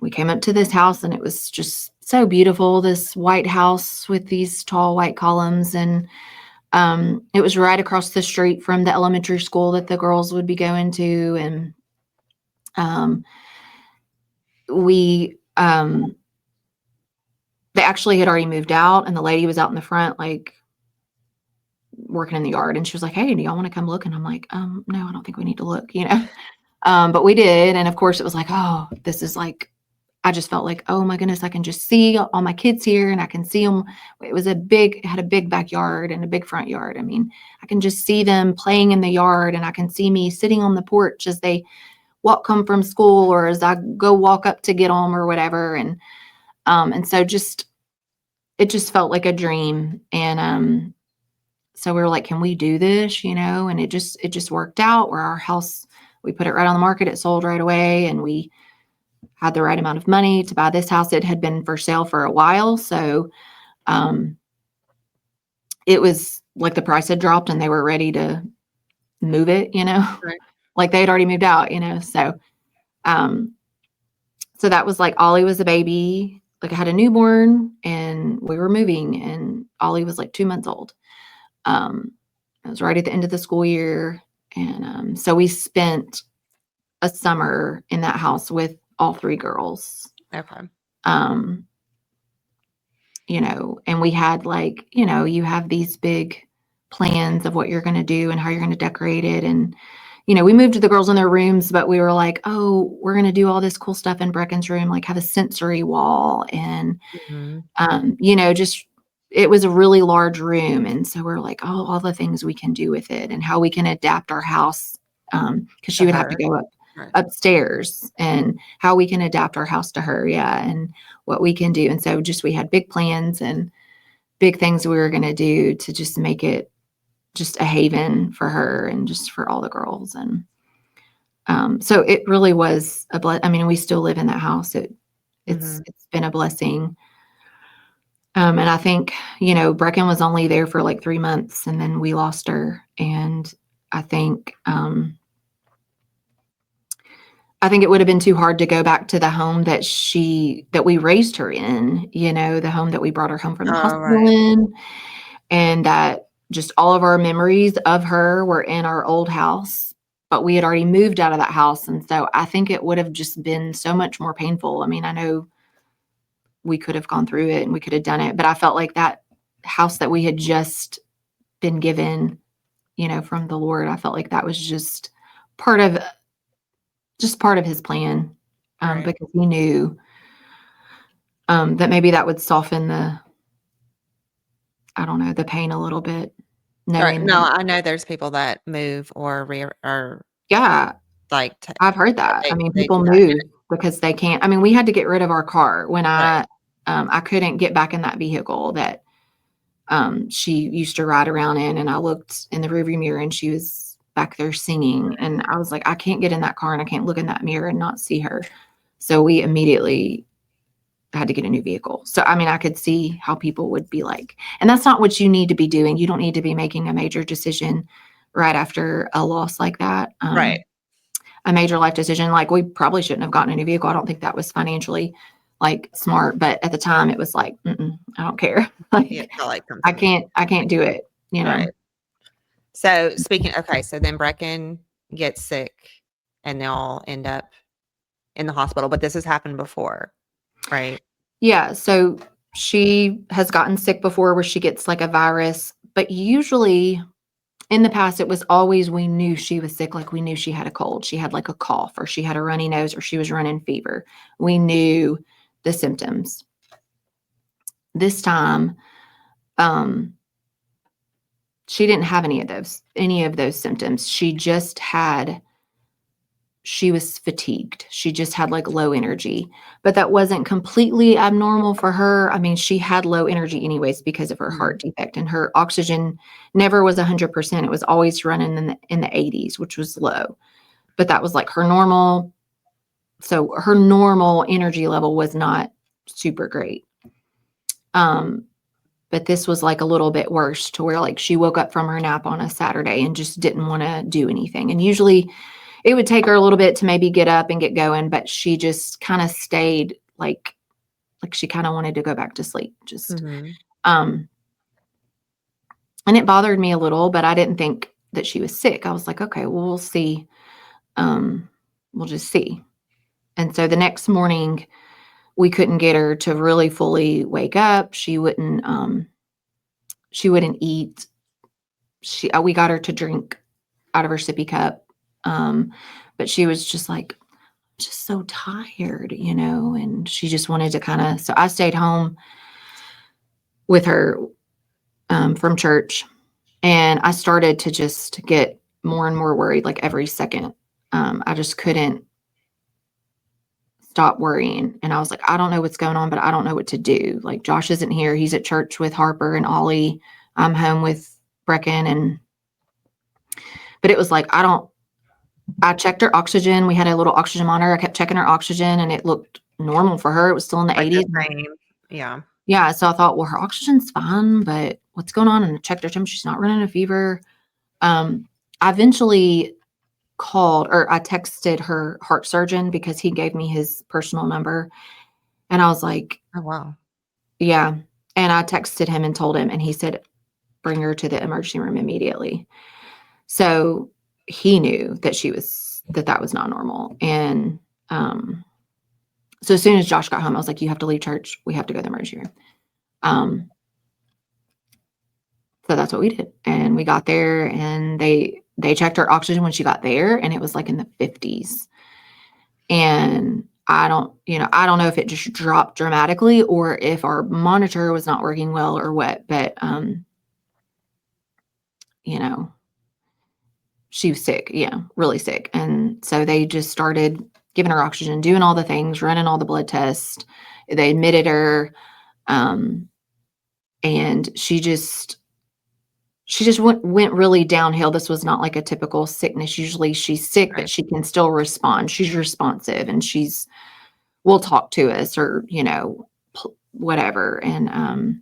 Speaker 2: we came up to this house, and it was just so beautiful. This white house with these tall white columns. And it was right across the street from the elementary school that the girls would be going to. And they actually had already moved out, and the lady was out in the front, like working in the yard. And she was like, "Hey, do y'all want to come look?" And I'm like, no, I don't think we need to look, but we did. And of course it was like, oh, this is like, I just felt like, oh my goodness, I can just see all my kids here, and I can see them. It had a big backyard and a big front yard. I mean, I can just see them playing in the yard, and I can see me sitting on the porch as they come from school, or as I go walk up to get them or whatever. And so it just felt like a dream. And so we were like, can we do this? And it just worked out, where our house, we put it right on the market. It sold right away, and we had the right amount of money to buy this house. It had been for sale for a while. So it was like the price had dropped and they were ready to move it,
Speaker 3: Right.
Speaker 2: like they had already moved out, so that was like, Ollie was a baby. Like, I had a newborn and we were moving, and Ollie was like 2 months old. It was right at the end of the school year. And so we spent a summer in that house with all 3 girls.
Speaker 3: Okay.
Speaker 2: And we had like, you have these big plans of what you're going to do and how you're going to decorate it. And, we moved the girls in their rooms, but we were like, oh, we're going to do all this cool stuff in Brecken's room, like have a sensory wall and, just, it was a really large room. And so we're like, oh, all the things we can do with it and how we can adapt our house. Cause she would have to go upstairs and how we can adapt our house to her. Yeah. And what we can do. And so we had big plans and big things we were going to do to just make it just a haven for her and just for all the girls. And so it really was we still live in that house. It's been a blessing. And I think, Brecken was only there for like 3 months and then we lost her. And I think it would have been too hard to go back to the home that we raised her in, the home that we brought her home from the hospital in. And that just all of our memories of her were in our old house, but we had already moved out of that house. And so I think it would have just been so much more painful. I mean, I know we could have gone through it and we could have done it, but I felt like that house that we had just been given, from the Lord, I felt like that was just part of his plan, because he knew that maybe that would soften the pain a little bit.
Speaker 3: Right. No, I know there's people that move or
Speaker 2: yeah,
Speaker 3: like
Speaker 2: I've heard that.
Speaker 3: they
Speaker 2: People
Speaker 3: do that.
Speaker 2: move because they can't. We had to get rid of our car when I couldn't get back in that vehicle that she used to ride around in, and I looked in the rearview mirror and she was back there singing, and I was like, I can't get in that car and I can't look in that mirror and not see her. So we immediately had to get a new vehicle. So, I could see how people would be like, and that's not what you need to be doing. You don't need to be making a major decision right after a loss like that.
Speaker 3: Right.
Speaker 2: A major life decision. Like, we probably shouldn't have gotten a new vehicle. I don't think that was financially smart, but at the time it was like, I don't care. I can't do it,
Speaker 3: Right. So so then Brecken gets sick and they'll end up in the hospital, but this has happened before, right?
Speaker 2: Yeah. So she has gotten sick before where she gets like a virus, but usually in the past, it was always, we knew she was sick. Like, we knew she had a cold. She had like a cough, or she had a runny nose, or she was running fever. We knew the symptoms. This time, she didn't have any of those symptoms. She was fatigued. She just had like low energy, but that wasn't completely abnormal for her. She had low energy anyways because of her heart defect, and her oxygen never was 100%. It was always running in the 80s, which was low, but that was like her normal. So her normal energy level was not super great. But this was like a little bit worse, to where like she woke up from her nap on a Saturday and just didn't want to do anything. And usually it would take her a little bit to maybe get up and get going, but she just kind of stayed like she kind of wanted to go back to sleep. And it bothered me a little, but I didn't think that she was sick. I was like, okay, well, we'll see. We'll just see. And so the next morning we couldn't get her to really fully wake up. She wouldn't eat. We got her to drink out of her sippy cup. But she was just like, just so tired, and she just wanted to so I stayed home with her, from church, and I started to just get more and more worried, like every second. I just couldn't stop worrying. And I was like, I don't know what's going on, but I don't know what to do. Like, Josh isn't here. He's at church with Harper and Ollie. I'm home with Brecken. But it was like, I checked her oxygen. We had a little oxygen monitor. I kept checking her oxygen and it looked normal for her. It was still in the 80s.
Speaker 3: Yeah.
Speaker 2: Yeah. So I thought, well, her oxygen's fine, but what's going on? And I checked her temperature. She's not running a fever. I eventually I texted her heart surgeon because he gave me his personal number. And I was like,
Speaker 3: oh, wow.
Speaker 2: Yeah. And I texted him and told him, and he said, bring her to the emergency room immediately. So he knew that that was not normal. And so as soon as Josh got home, I was like, you have to leave church. We have to go to the emergency room. So that's what we did. And we got there, and they they checked her oxygen when she got there, and it was like in the 50s. And I don't know if it just dropped dramatically or if our monitor was not working well or what, but, she was sick. Yeah, really sick. And so they just started giving her oxygen, doing all the things, running all the blood tests. They admitted her. And she just went really downhill. This was not like a typical sickness. Usually she's sick, but she can still respond. She's responsive and will talk to us or, whatever. And,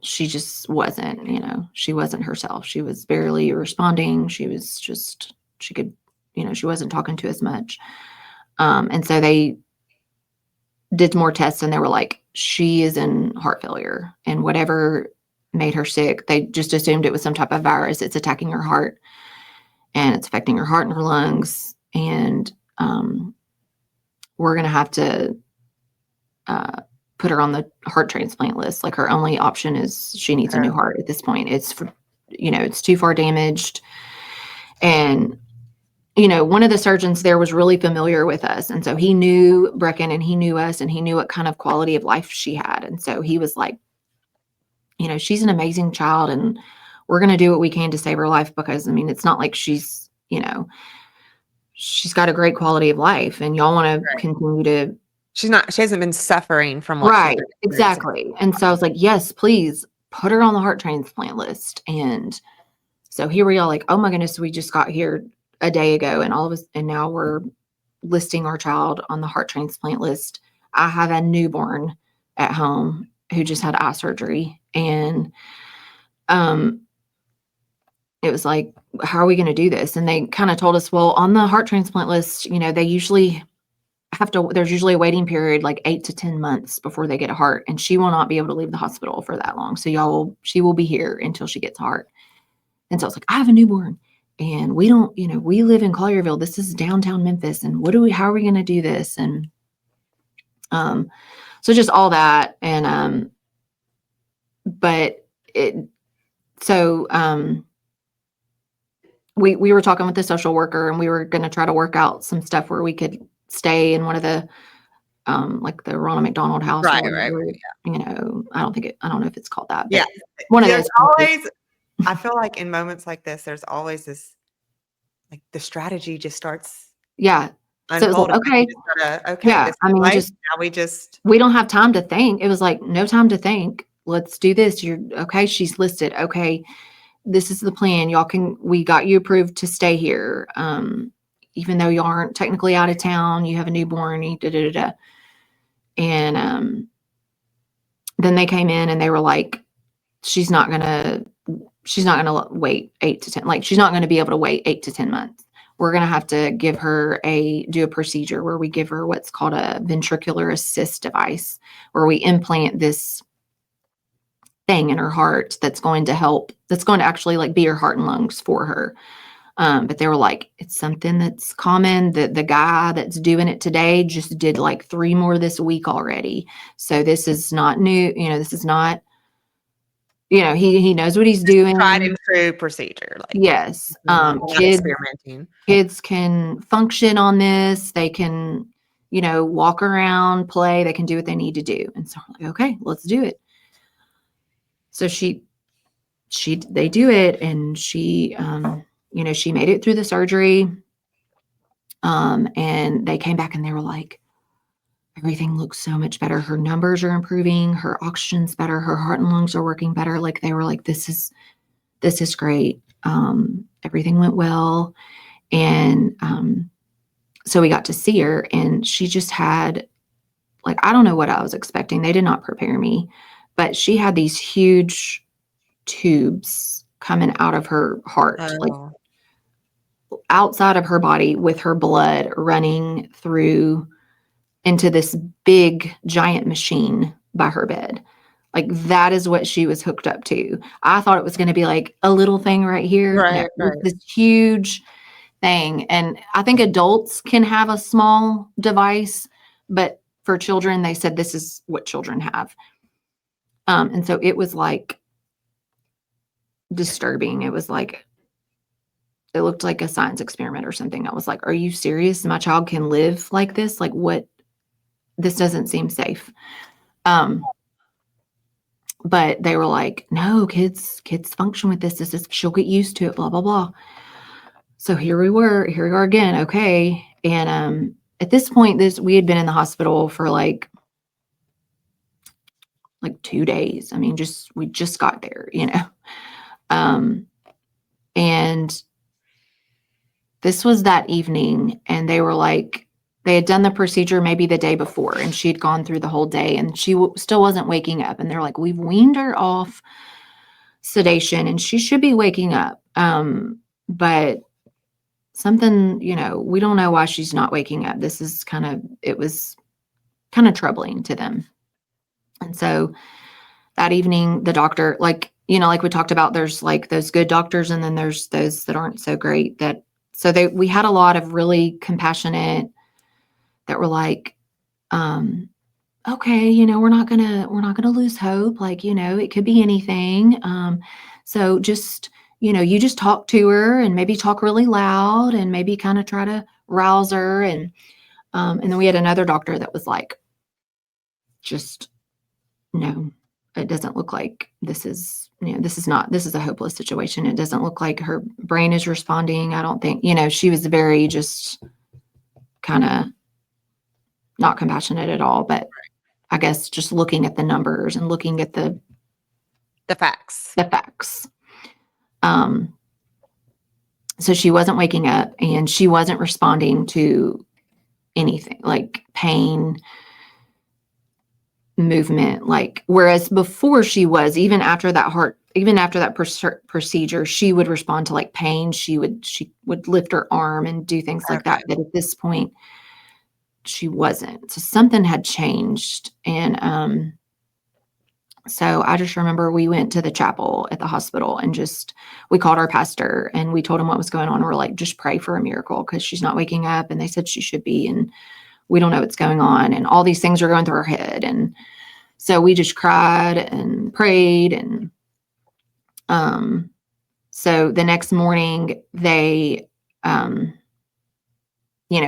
Speaker 2: she just wasn't, she wasn't herself. She was barely responding. She was just, she wasn't talking to us much. And so they did more tests and they were like, she is in heart failure, and whatever made her sick, they just assumed it was some type of virus. It's attacking her heart and it's affecting her heart and her lungs. And, we're going to have to, put her on the heart transplant list. Like her only option is she needs a new heart at this point. It's it's too far damaged. And, one of the surgeons there was really familiar with us. And so he knew Brecken and he knew us and he knew what kind of quality of life she had. And so he was like, she's an amazing child and we're going to do what we can to save her life because, it's not like she's got a great quality of life and y'all want to continue to.
Speaker 3: She hasn't been suffering from what
Speaker 2: right. Exactly. And so I was like, yes, please put her on the heart transplant list. And so here we are like, oh my goodness, we just got here a day ago and now we're listing our child on the heart transplant list. I have a newborn at home who just had eye surgery. And, it was like, how are we going to do this? And they kind of told us, well, on the heart transplant list, they usually there's usually a waiting period, like 8 to 10 months before they get a heart. And she will not be able to leave the hospital for that long. So she will be here until she gets a heart. And so I was like, I have a newborn and we don't, we live in Collierville. This is downtown Memphis. And how are we going to do this? And, so just all that. And, we were talking with the social worker and we were going to try to work out some stuff where we could stay in one of the, like the Ronald McDonald House.
Speaker 3: Right.
Speaker 2: I don't know if it's called that.
Speaker 3: Yeah.
Speaker 2: One of those.
Speaker 3: Always, I feel like in moments like this, there's always this, like the strategy just starts.
Speaker 2: Yeah. So it was like, okay. Yeah. We don't have time to think. It was like, no time to think. Let's do this. You're okay. She's listed. Okay. This is the plan. We got you approved to stay here. Even though you aren't technically out of town, you have a newborn, And, then they came in and they were like, she's not going to wait 8 to 10. Like she's not going to be able to wait 8 to 10 months. We're going to have to give her do a procedure where we give her what's called a ventricular assist device, where we implant this thing in her heart that's going to actually like be her heart and lungs for her. But they were like, it's something that's common. The guy that's doing it today just did like 3 more this week already. So this is not new. This is not, he knows what he's doing.
Speaker 3: Tried and true procedure. Like,
Speaker 2: yes. Kids can function on this. They can, walk around, play. They can do what they need to do. And so I'm like, okay, let's do it. So they do it and she made it through the surgery. And they came back and they were like, everything looks so much better. Her numbers are improving. Her oxygen's better. Her heart and lungs are working better. Like they were like, this is great. Everything went well. And, so we got to see her and she just had like, I don't know what I was expecting. They did not prepare me, but she had these huge tubes coming out of her heart, like outside of her body with her blood running through into this big giant machine by her bed. Like that is what she was hooked up to. I thought it was going to be like a little thing right here.
Speaker 3: Right.
Speaker 2: This huge thing. And I think adults can have a small device, but for children, they said this is what children have. And so it was like disturbing. It was like it looked like a science experiment or something. I was like, are you serious? My child can live like this? Like what? This doesn't seem safe. But they were like, no, kids function with this. This is, she'll get used to it, blah, blah, blah. So here we are again. Okay. And, at this point, we had been in the hospital for like 2 days. I mean, we just got there, and this was that evening, and they were like, they had done the procedure maybe the day before, and she'd gone through the whole day, and she still wasn't waking up. And they're like, we've weaned her off sedation, and she should be waking up. But something, we don't know why she's not waking up. It was kind of troubling to them. And so that evening, the doctor, like we talked about, there's like those good doctors, and then there's those that aren't so great. We had a lot of really compassionate that were like, okay, we're not gonna lose hope. Like, it could be anything. So just, you just talk to her, and maybe talk really loud, and maybe kind of try to rouse her. And then we had another doctor that was like, just, no, it doesn't look like this is a hopeless situation. It doesn't look like her brain is responding. I don't think, she was very just kind of not compassionate at all, but I guess just looking at the numbers and looking at the
Speaker 3: facts.
Speaker 2: So she wasn't waking up, and she wasn't responding to anything like pain, movement, like, whereas before she was, even after that procedure, she would respond to like pain. She would lift her arm and do things like that. But at this point, she wasn't. So something had changed. And so I just remember we went to the chapel at the hospital, and we called our pastor, and we told him what was going on. We're like, just pray for a miracle, because she's not waking up, and they said she should be, and we don't know what's going on. And all these things are going through our head. And so we just cried and prayed. And so the next morning, they,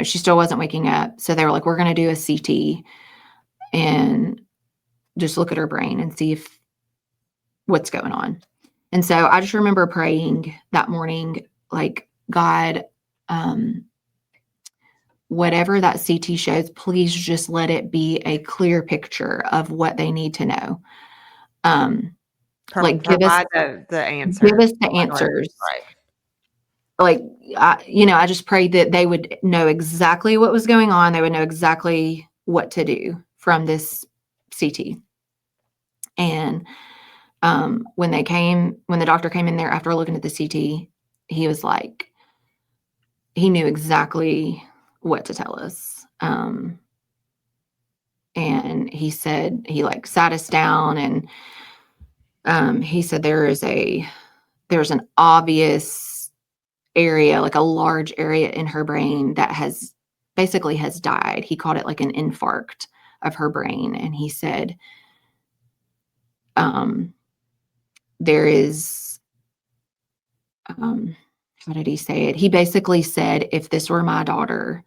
Speaker 2: she still wasn't waking up. So they were like, we're going to do a CT and just look at her brain and see what's going on. And so I just remember praying that morning, like, God, whatever that CT shows, please just let it be a clear picture of what they give us
Speaker 3: the answer.
Speaker 2: Give us the answers.
Speaker 3: Right.
Speaker 2: Like, I just prayed that they would know exactly what was going on. They would know exactly what to do from this CT. And when the doctor came in there after looking at the CT, he was like, he knew exactly what to tell us. And he said, he like sat us down, and he said, there's an obvious area, like a large area in her brain that has died. He called it like an infarct of her brain. And he said, there is, how did he say it? He basically said, if this were my daughter,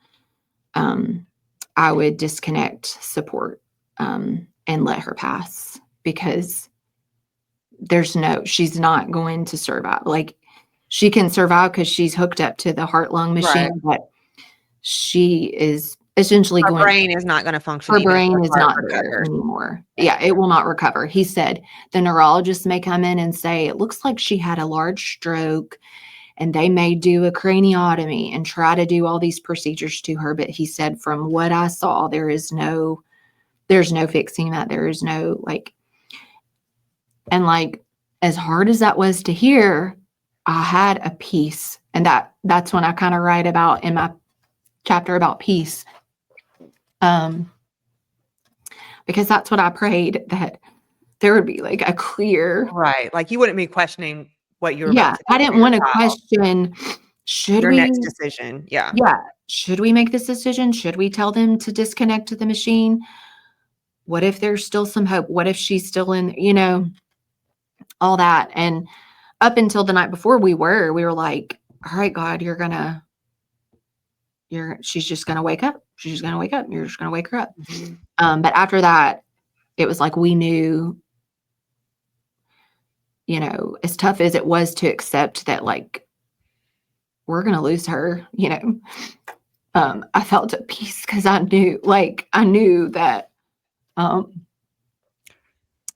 Speaker 2: I would disconnect support, and let her pass, because she's not going to survive. Like, she can survive because she's hooked up to the heart-lung machine, but she is essentially
Speaker 3: her brain is not going to function.
Speaker 2: Her brain is not there anymore. Yeah, it will not recover. He said the neurologist may come in and say, it looks like she had a large stroke, and they may do a craniotomy and try to do all these procedures to her. But he said, from what I saw, there's no fixing that. There is no, like, and like, as hard as that was to hear, I had a peace. And that's when I kind of write about in my chapter about peace. Because that's what I prayed, that there would be like a clear,
Speaker 3: right. Like, you wouldn't be questioning what you were
Speaker 2: about to do. I didn't want to question,
Speaker 3: your next decision. Yeah.
Speaker 2: Should we make this decision? Should we tell them to disconnect the machine? What if there's still some hope? What if she's still in, all that? And up until the night before, we were like, all right, God, she's just going to wake up. She's just going to wake up. You're just going to wake her up. But after that, it was like, we knew, you know, as tough as it was to accept that, like, we're going to lose her, you know, I felt at peace because I knew that, I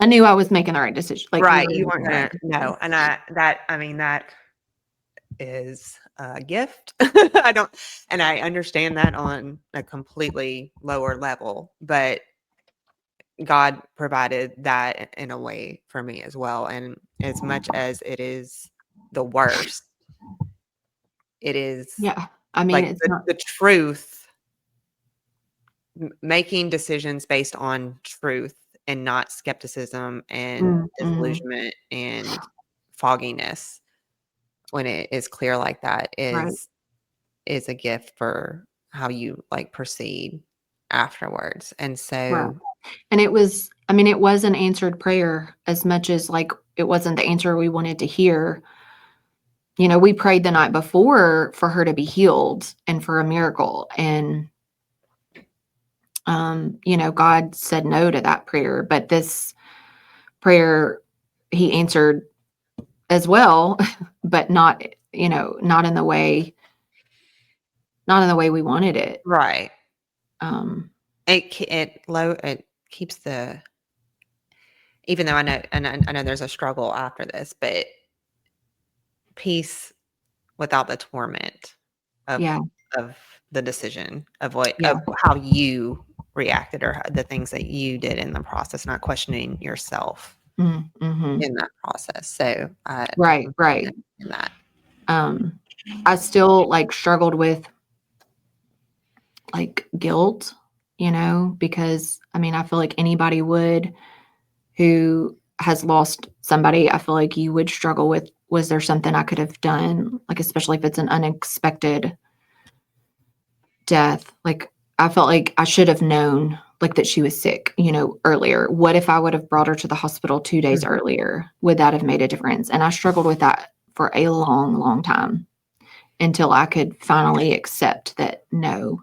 Speaker 2: knew I was making the right decision. Like,
Speaker 3: Right.
Speaker 2: we
Speaker 3: You
Speaker 2: were
Speaker 3: weren't
Speaker 2: making the
Speaker 3: gonna
Speaker 2: right decision.
Speaker 3: no. And that is a gift. I understand that on a completely lower level, but God provided that in a way for me as well. And as much as it is the worst, it is
Speaker 2: Yeah. I mean,
Speaker 3: like
Speaker 2: it's not.
Speaker 3: the truth, making decisions based on truth and not skepticism and disillusionment and fogginess when it is clear like that
Speaker 2: Right.
Speaker 3: is a gift for how you like proceed afterwards. And
Speaker 2: Right.
Speaker 3: so
Speaker 2: And it was an answered prayer as much as, like, it wasn't the answer we wanted to hear. You know, we prayed the night before for her to be healed and for a miracle. And, you know, God said no to that prayer, but this prayer, he answered as well, but not, you know, not in the way we wanted it.
Speaker 3: right.
Speaker 2: Um,
Speaker 3: It keeps the, even though I know there's a struggle after this, but peace without the torment of
Speaker 2: yeah.
Speaker 3: of the decision of
Speaker 2: Yeah.
Speaker 3: how you reacted or the things that you did in the process, not questioning yourself
Speaker 2: Mm-hmm.
Speaker 3: in that process. So
Speaker 2: Right.
Speaker 3: in that.
Speaker 2: I still, like, struggled with, like, guilt, you know, because I mean, I feel like anybody would who has lost somebody. I feel like you would struggle with, was there something I could have done? Like, especially if it's an unexpected death. Like, I felt like I should have known, like, that she was sick, you know, earlier. What if I would have brought her to the hospital 2 days earlier? Would that have made a difference? And I struggled with that for a long, long time until I could finally accept that, no,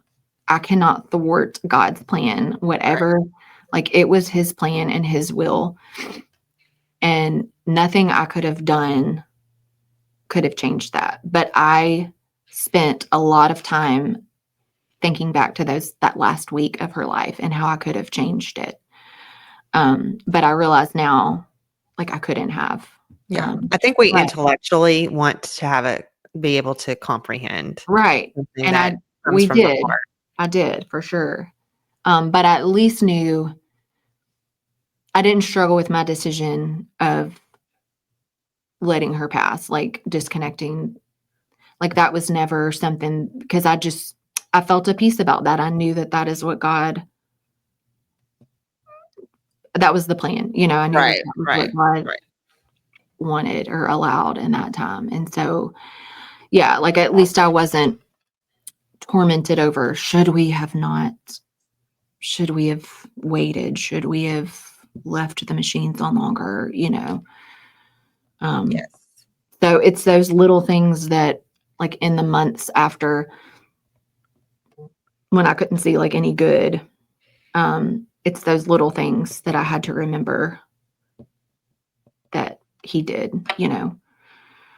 Speaker 2: I cannot thwart God's plan, whatever. Like, it was his plan and his will. And nothing I could have done could have changed that. But I spent a lot of time thinking back to that last week of her life and how I could have changed it. But I realize now, like, I couldn't have.
Speaker 3: Yeah. I think we
Speaker 2: Right.
Speaker 3: intellectually want to be able to comprehend.
Speaker 2: Right.
Speaker 3: something
Speaker 2: And
Speaker 3: that comes
Speaker 2: we
Speaker 3: from the
Speaker 2: did.
Speaker 3: heart.
Speaker 2: I did, for sure. But I at least knew I didn't struggle with my decision of letting her pass, like, disconnecting. Like, that was never something, because I felt a peace about that. I knew that is what that was the plan. You know, I knew that was what God wanted or allowed in that time. And so, yeah, like, at least I wasn't tormented over, should we have waited? Should we have left the machines on longer? You know?
Speaker 3: Yes.
Speaker 2: So it's those little things that, like, in the months after, when I couldn't see, like, any good, it's those little things that I had to remember that he did, you know?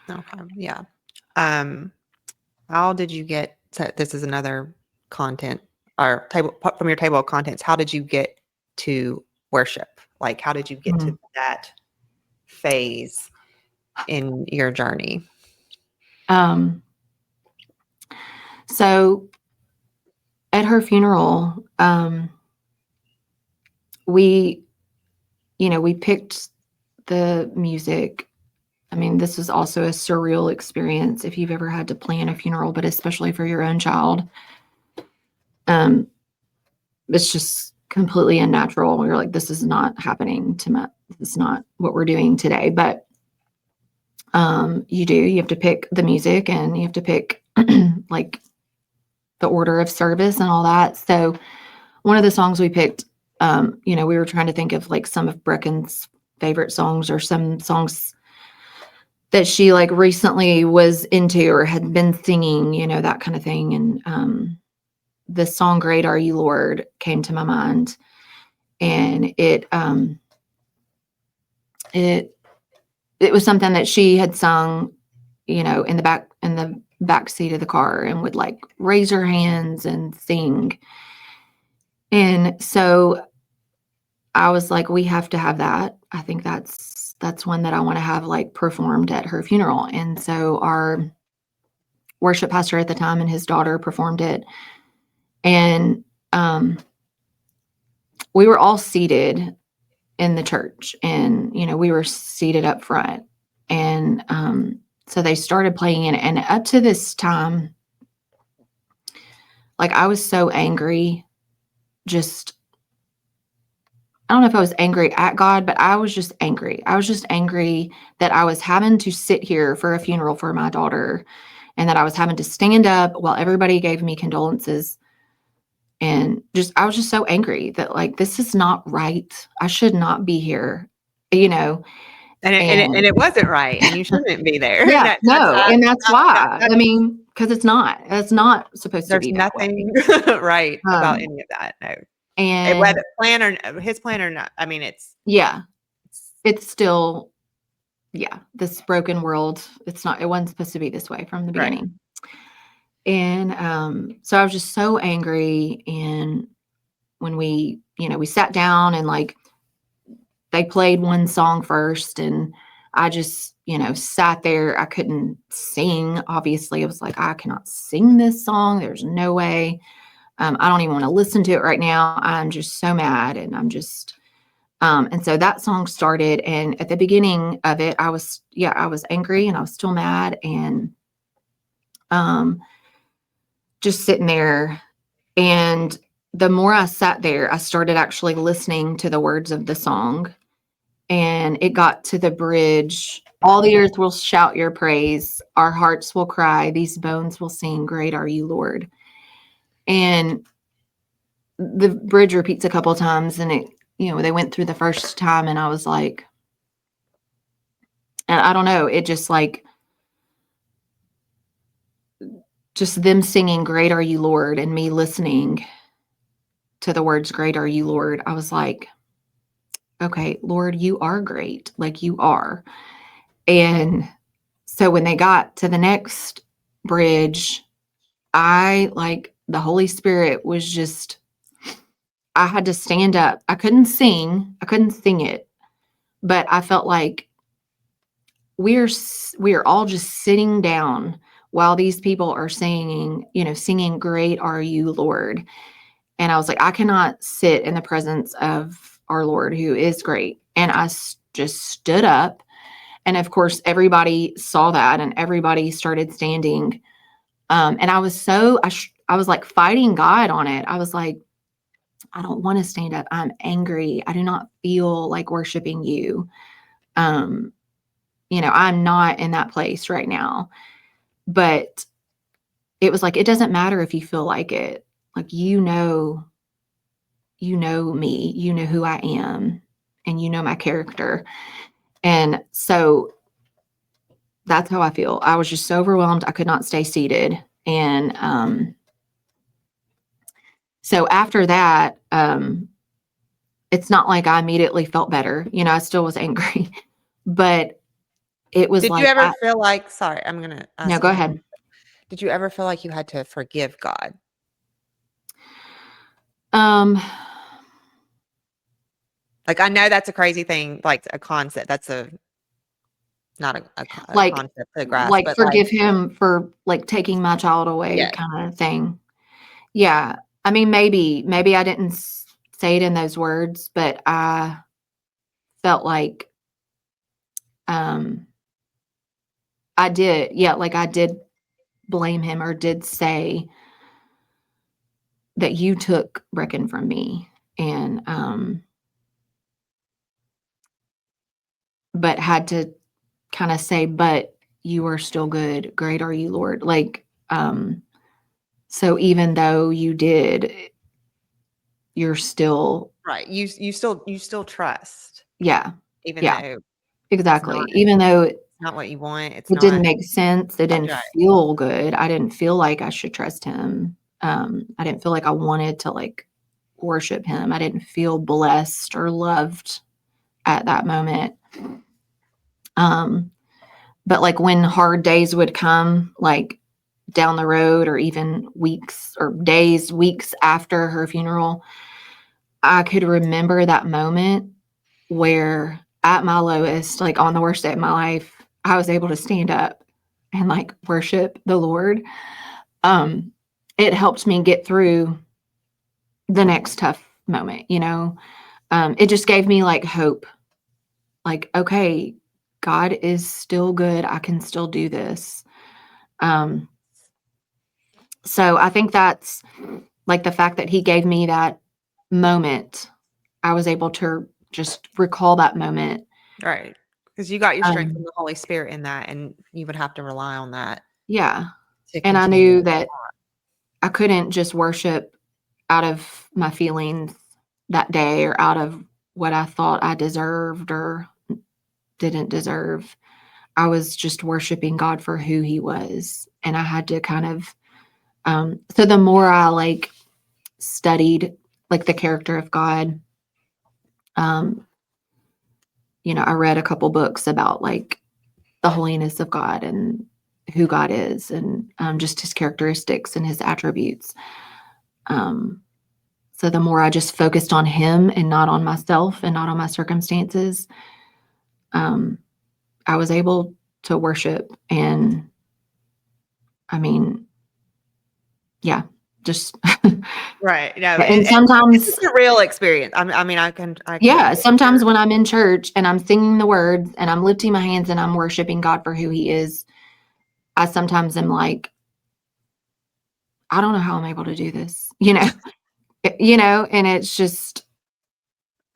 Speaker 3: Okay. Yeah. How did you get so this is another content or table from your table of contents. How did you get to worship? Like, how did you get to that phase in your journey?
Speaker 2: So at her funeral, we picked the music. I mean, this was also a surreal experience if you've ever had to plan a funeral, but especially for your own child. It's just completely unnatural. You're like, this is not happening this is not what we're doing today. But you have to pick the music and you have to pick like the order of service and all that. So one of the songs we picked, we were trying to think of, like, some of Brecken's favorite songs or some songs that she like recently was into or had been singing, you know, that kind of thing. And the song Great Are You, Lord came to my mind. And it was something that she had sung, you know, in the back seat of the car, and would like raise her hands and sing. And so I was like, we have to have that. I think that's one that I want to have like performed at her funeral. And so our worship pastor at the time and his daughter performed it. And we were all seated in the church, and, you know, we were seated up front. And so they started playing it. And up to this time, like, I was so angry. Just, I don't know if I was angry at God, but I was just angry. I was just angry that I was having to sit here for a funeral for my daughter, and that I was having to stand up while everybody gave me condolences. And I was just so angry that, like, this is not right. I should not be here, you know.
Speaker 3: And it wasn't right, and you shouldn't be there.
Speaker 2: Yeah, and that's why. I mean, because it's not supposed to
Speaker 3: There's
Speaker 2: be that way.
Speaker 3: nothing right about any of that. No.
Speaker 2: And
Speaker 3: Whether his plan or not. I mean, it's
Speaker 2: still, this broken world. It wasn't supposed to be this way from the beginning. Right. And so I was just so angry. And when we sat down, and like they played one song first, and I just, sat there. I couldn't sing. Obviously, I was like, I cannot sing this song. There's no way. I don't even want to listen to it right now. I'm just so mad. And I'm just, and so that song started. And at the beginning of it, I was angry, and I was still mad, and just sitting there. And the more I sat there, I started actually listening to the words of the song. And it got to the bridge. All the earth will shout your praise. Our hearts will cry. These bones will sing, great are you, Lord. And the bridge repeats a couple of times, and it, they went through the first time, and I was like, and I don't know, it just like, just them singing, great are you, Lord, and me listening to the words, great are you, Lord. I was like, okay, Lord, you are great. Like, you are. And so when they got to the next bridge, the Holy Spirit was just, I had to stand up. I couldn't sing it, but I felt like we are all just sitting down while these people are singing, great are you, Lord. And I was like, I cannot sit in the presence of our Lord, who is great. And I just stood up. And of course, everybody saw that, and everybody started standing. And I was I was like fighting God on it. I was like, I don't want to stand up. I'm angry. I do not feel like worshiping you. I'm not in that place right now. But it was like, it doesn't matter if you feel like it. Like, you know me, you know who I am, and you know my character. And so that's how I feel. I was just so overwhelmed. I could not stay seated. And so after that, it's not like I immediately felt better. I still was angry, but it was
Speaker 3: Did
Speaker 2: like,
Speaker 3: you ever feel like, sorry, I'm going to ask.
Speaker 2: No, go ahead.
Speaker 3: Did you ever feel like you had to forgive God? Like, I know that's a crazy thing, like a concept. That's not a concept to grasp.
Speaker 2: Like,
Speaker 3: but
Speaker 2: forgive him for like taking my child away, kind of thing. Yeah. I mean, maybe I didn't say it in those words, but I felt like, I did. Yeah. Like, I did blame him, or did say that you took Brecken from me. And, but had to kind of say, but you are still good. Great are you, Lord. Like, so even though you did, you're still
Speaker 3: right. You still trust.
Speaker 2: Yeah.
Speaker 3: Even though
Speaker 2: exactly. Even though
Speaker 3: not what you want. It's
Speaker 2: It
Speaker 3: not.
Speaker 2: didn't make sense. It didn't
Speaker 3: Right.
Speaker 2: feel good. I didn't feel like I should trust him. I didn't feel like I wanted to like worship him. I didn't feel blessed or loved at that moment. But like when hard days would come, like down the road or even weeks or days, weeks after her funeral, I could remember that moment where at my lowest, like on the worst day of my life, I was able to stand up and like worship the Lord. It helped me get through the next tough moment, you know. It just gave me like hope. Like, okay, God is still good. I can still do this. So I think that's like the fact that he gave me that moment. I was able to just recall that moment.
Speaker 3: Right. Because you got your strength
Speaker 2: Um,
Speaker 3: from the Holy Spirit in that, and you would have to rely on that
Speaker 2: yeah.
Speaker 3: to
Speaker 2: And I
Speaker 3: continue.
Speaker 2: knew that I couldn't just worship out of my feelings that day or out of what I thought I deserved or didn't deserve. I was just worshiping God for who he was. And I had to kind of, so the more I like studied like the character of God, you know, I read a couple books about like the holiness of God and who God is and just his characteristics and his attributes. So the more I just focused on him and not on myself and not on my circumstances, I was able to worship. And I mean, yeah, just
Speaker 3: Right. No,
Speaker 2: and
Speaker 3: it's
Speaker 2: sometimes,
Speaker 3: a real experience. I mean, I can.
Speaker 2: yeah, sometimes when I'm in church and I'm singing the words and I'm lifting my hands and I'm worshiping God for who he is, I sometimes am like, I don't know how I'm able to do this, you know, and it's just,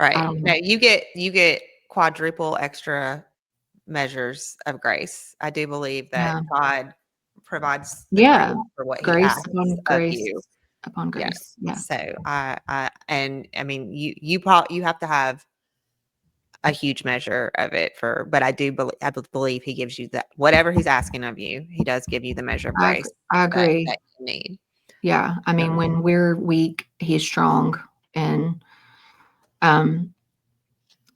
Speaker 2: I
Speaker 3: Right.
Speaker 2: don't
Speaker 3: No,
Speaker 2: know.
Speaker 3: you get quadruple extra measures of grace. I do believe that
Speaker 2: Yeah.
Speaker 3: God provides the grace
Speaker 2: Yeah.
Speaker 3: for what he
Speaker 2: Grace
Speaker 3: asks
Speaker 2: upon
Speaker 3: of
Speaker 2: grace
Speaker 3: you.
Speaker 2: upon
Speaker 3: Yeah.
Speaker 2: grace. Yeah.
Speaker 3: So I mean, you have to have a huge measure of it but I believe he gives you that whatever he's asking of you, he does give you the measure of grace
Speaker 2: I
Speaker 3: that
Speaker 2: agree.
Speaker 3: you need.
Speaker 2: Yeah. I mean, when we're weak, he's strong. And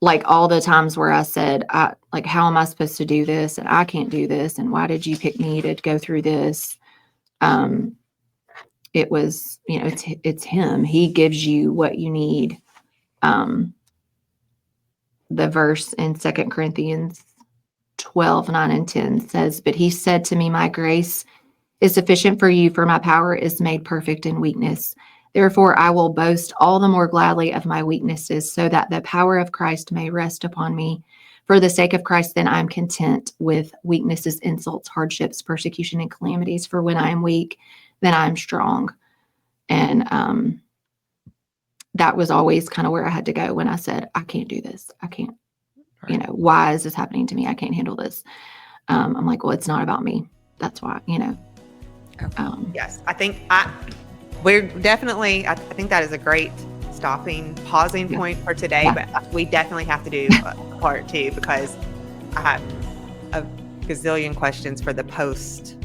Speaker 2: like all the times where I said, like, how am I supposed to do this? And I can't do this. And why did you pick me to go through this? It was, you know, it's him. He gives you what you need. The verse in 2 Corinthians 12:9 and 10 says, but he said to me, my grace is sufficient for you, for my power is made perfect in weakness. Therefore, I will boast all the more gladly of my weaknesses, so that the power of Christ may rest upon me. For the sake of Christ, then I am content with weaknesses, insults, hardships, persecution, and calamities. For when I am weak, then I am strong. And that was always kind of where I had to go when I said, I can't do this. I can't, you know, why is this happening to me? I can't handle this. I'm like, well, it's not about me. That's why, you know.
Speaker 3: Yes, I think we're definitely, I think that is a great pausing point for today, but we definitely have to do part 2 because I have a gazillion questions for the post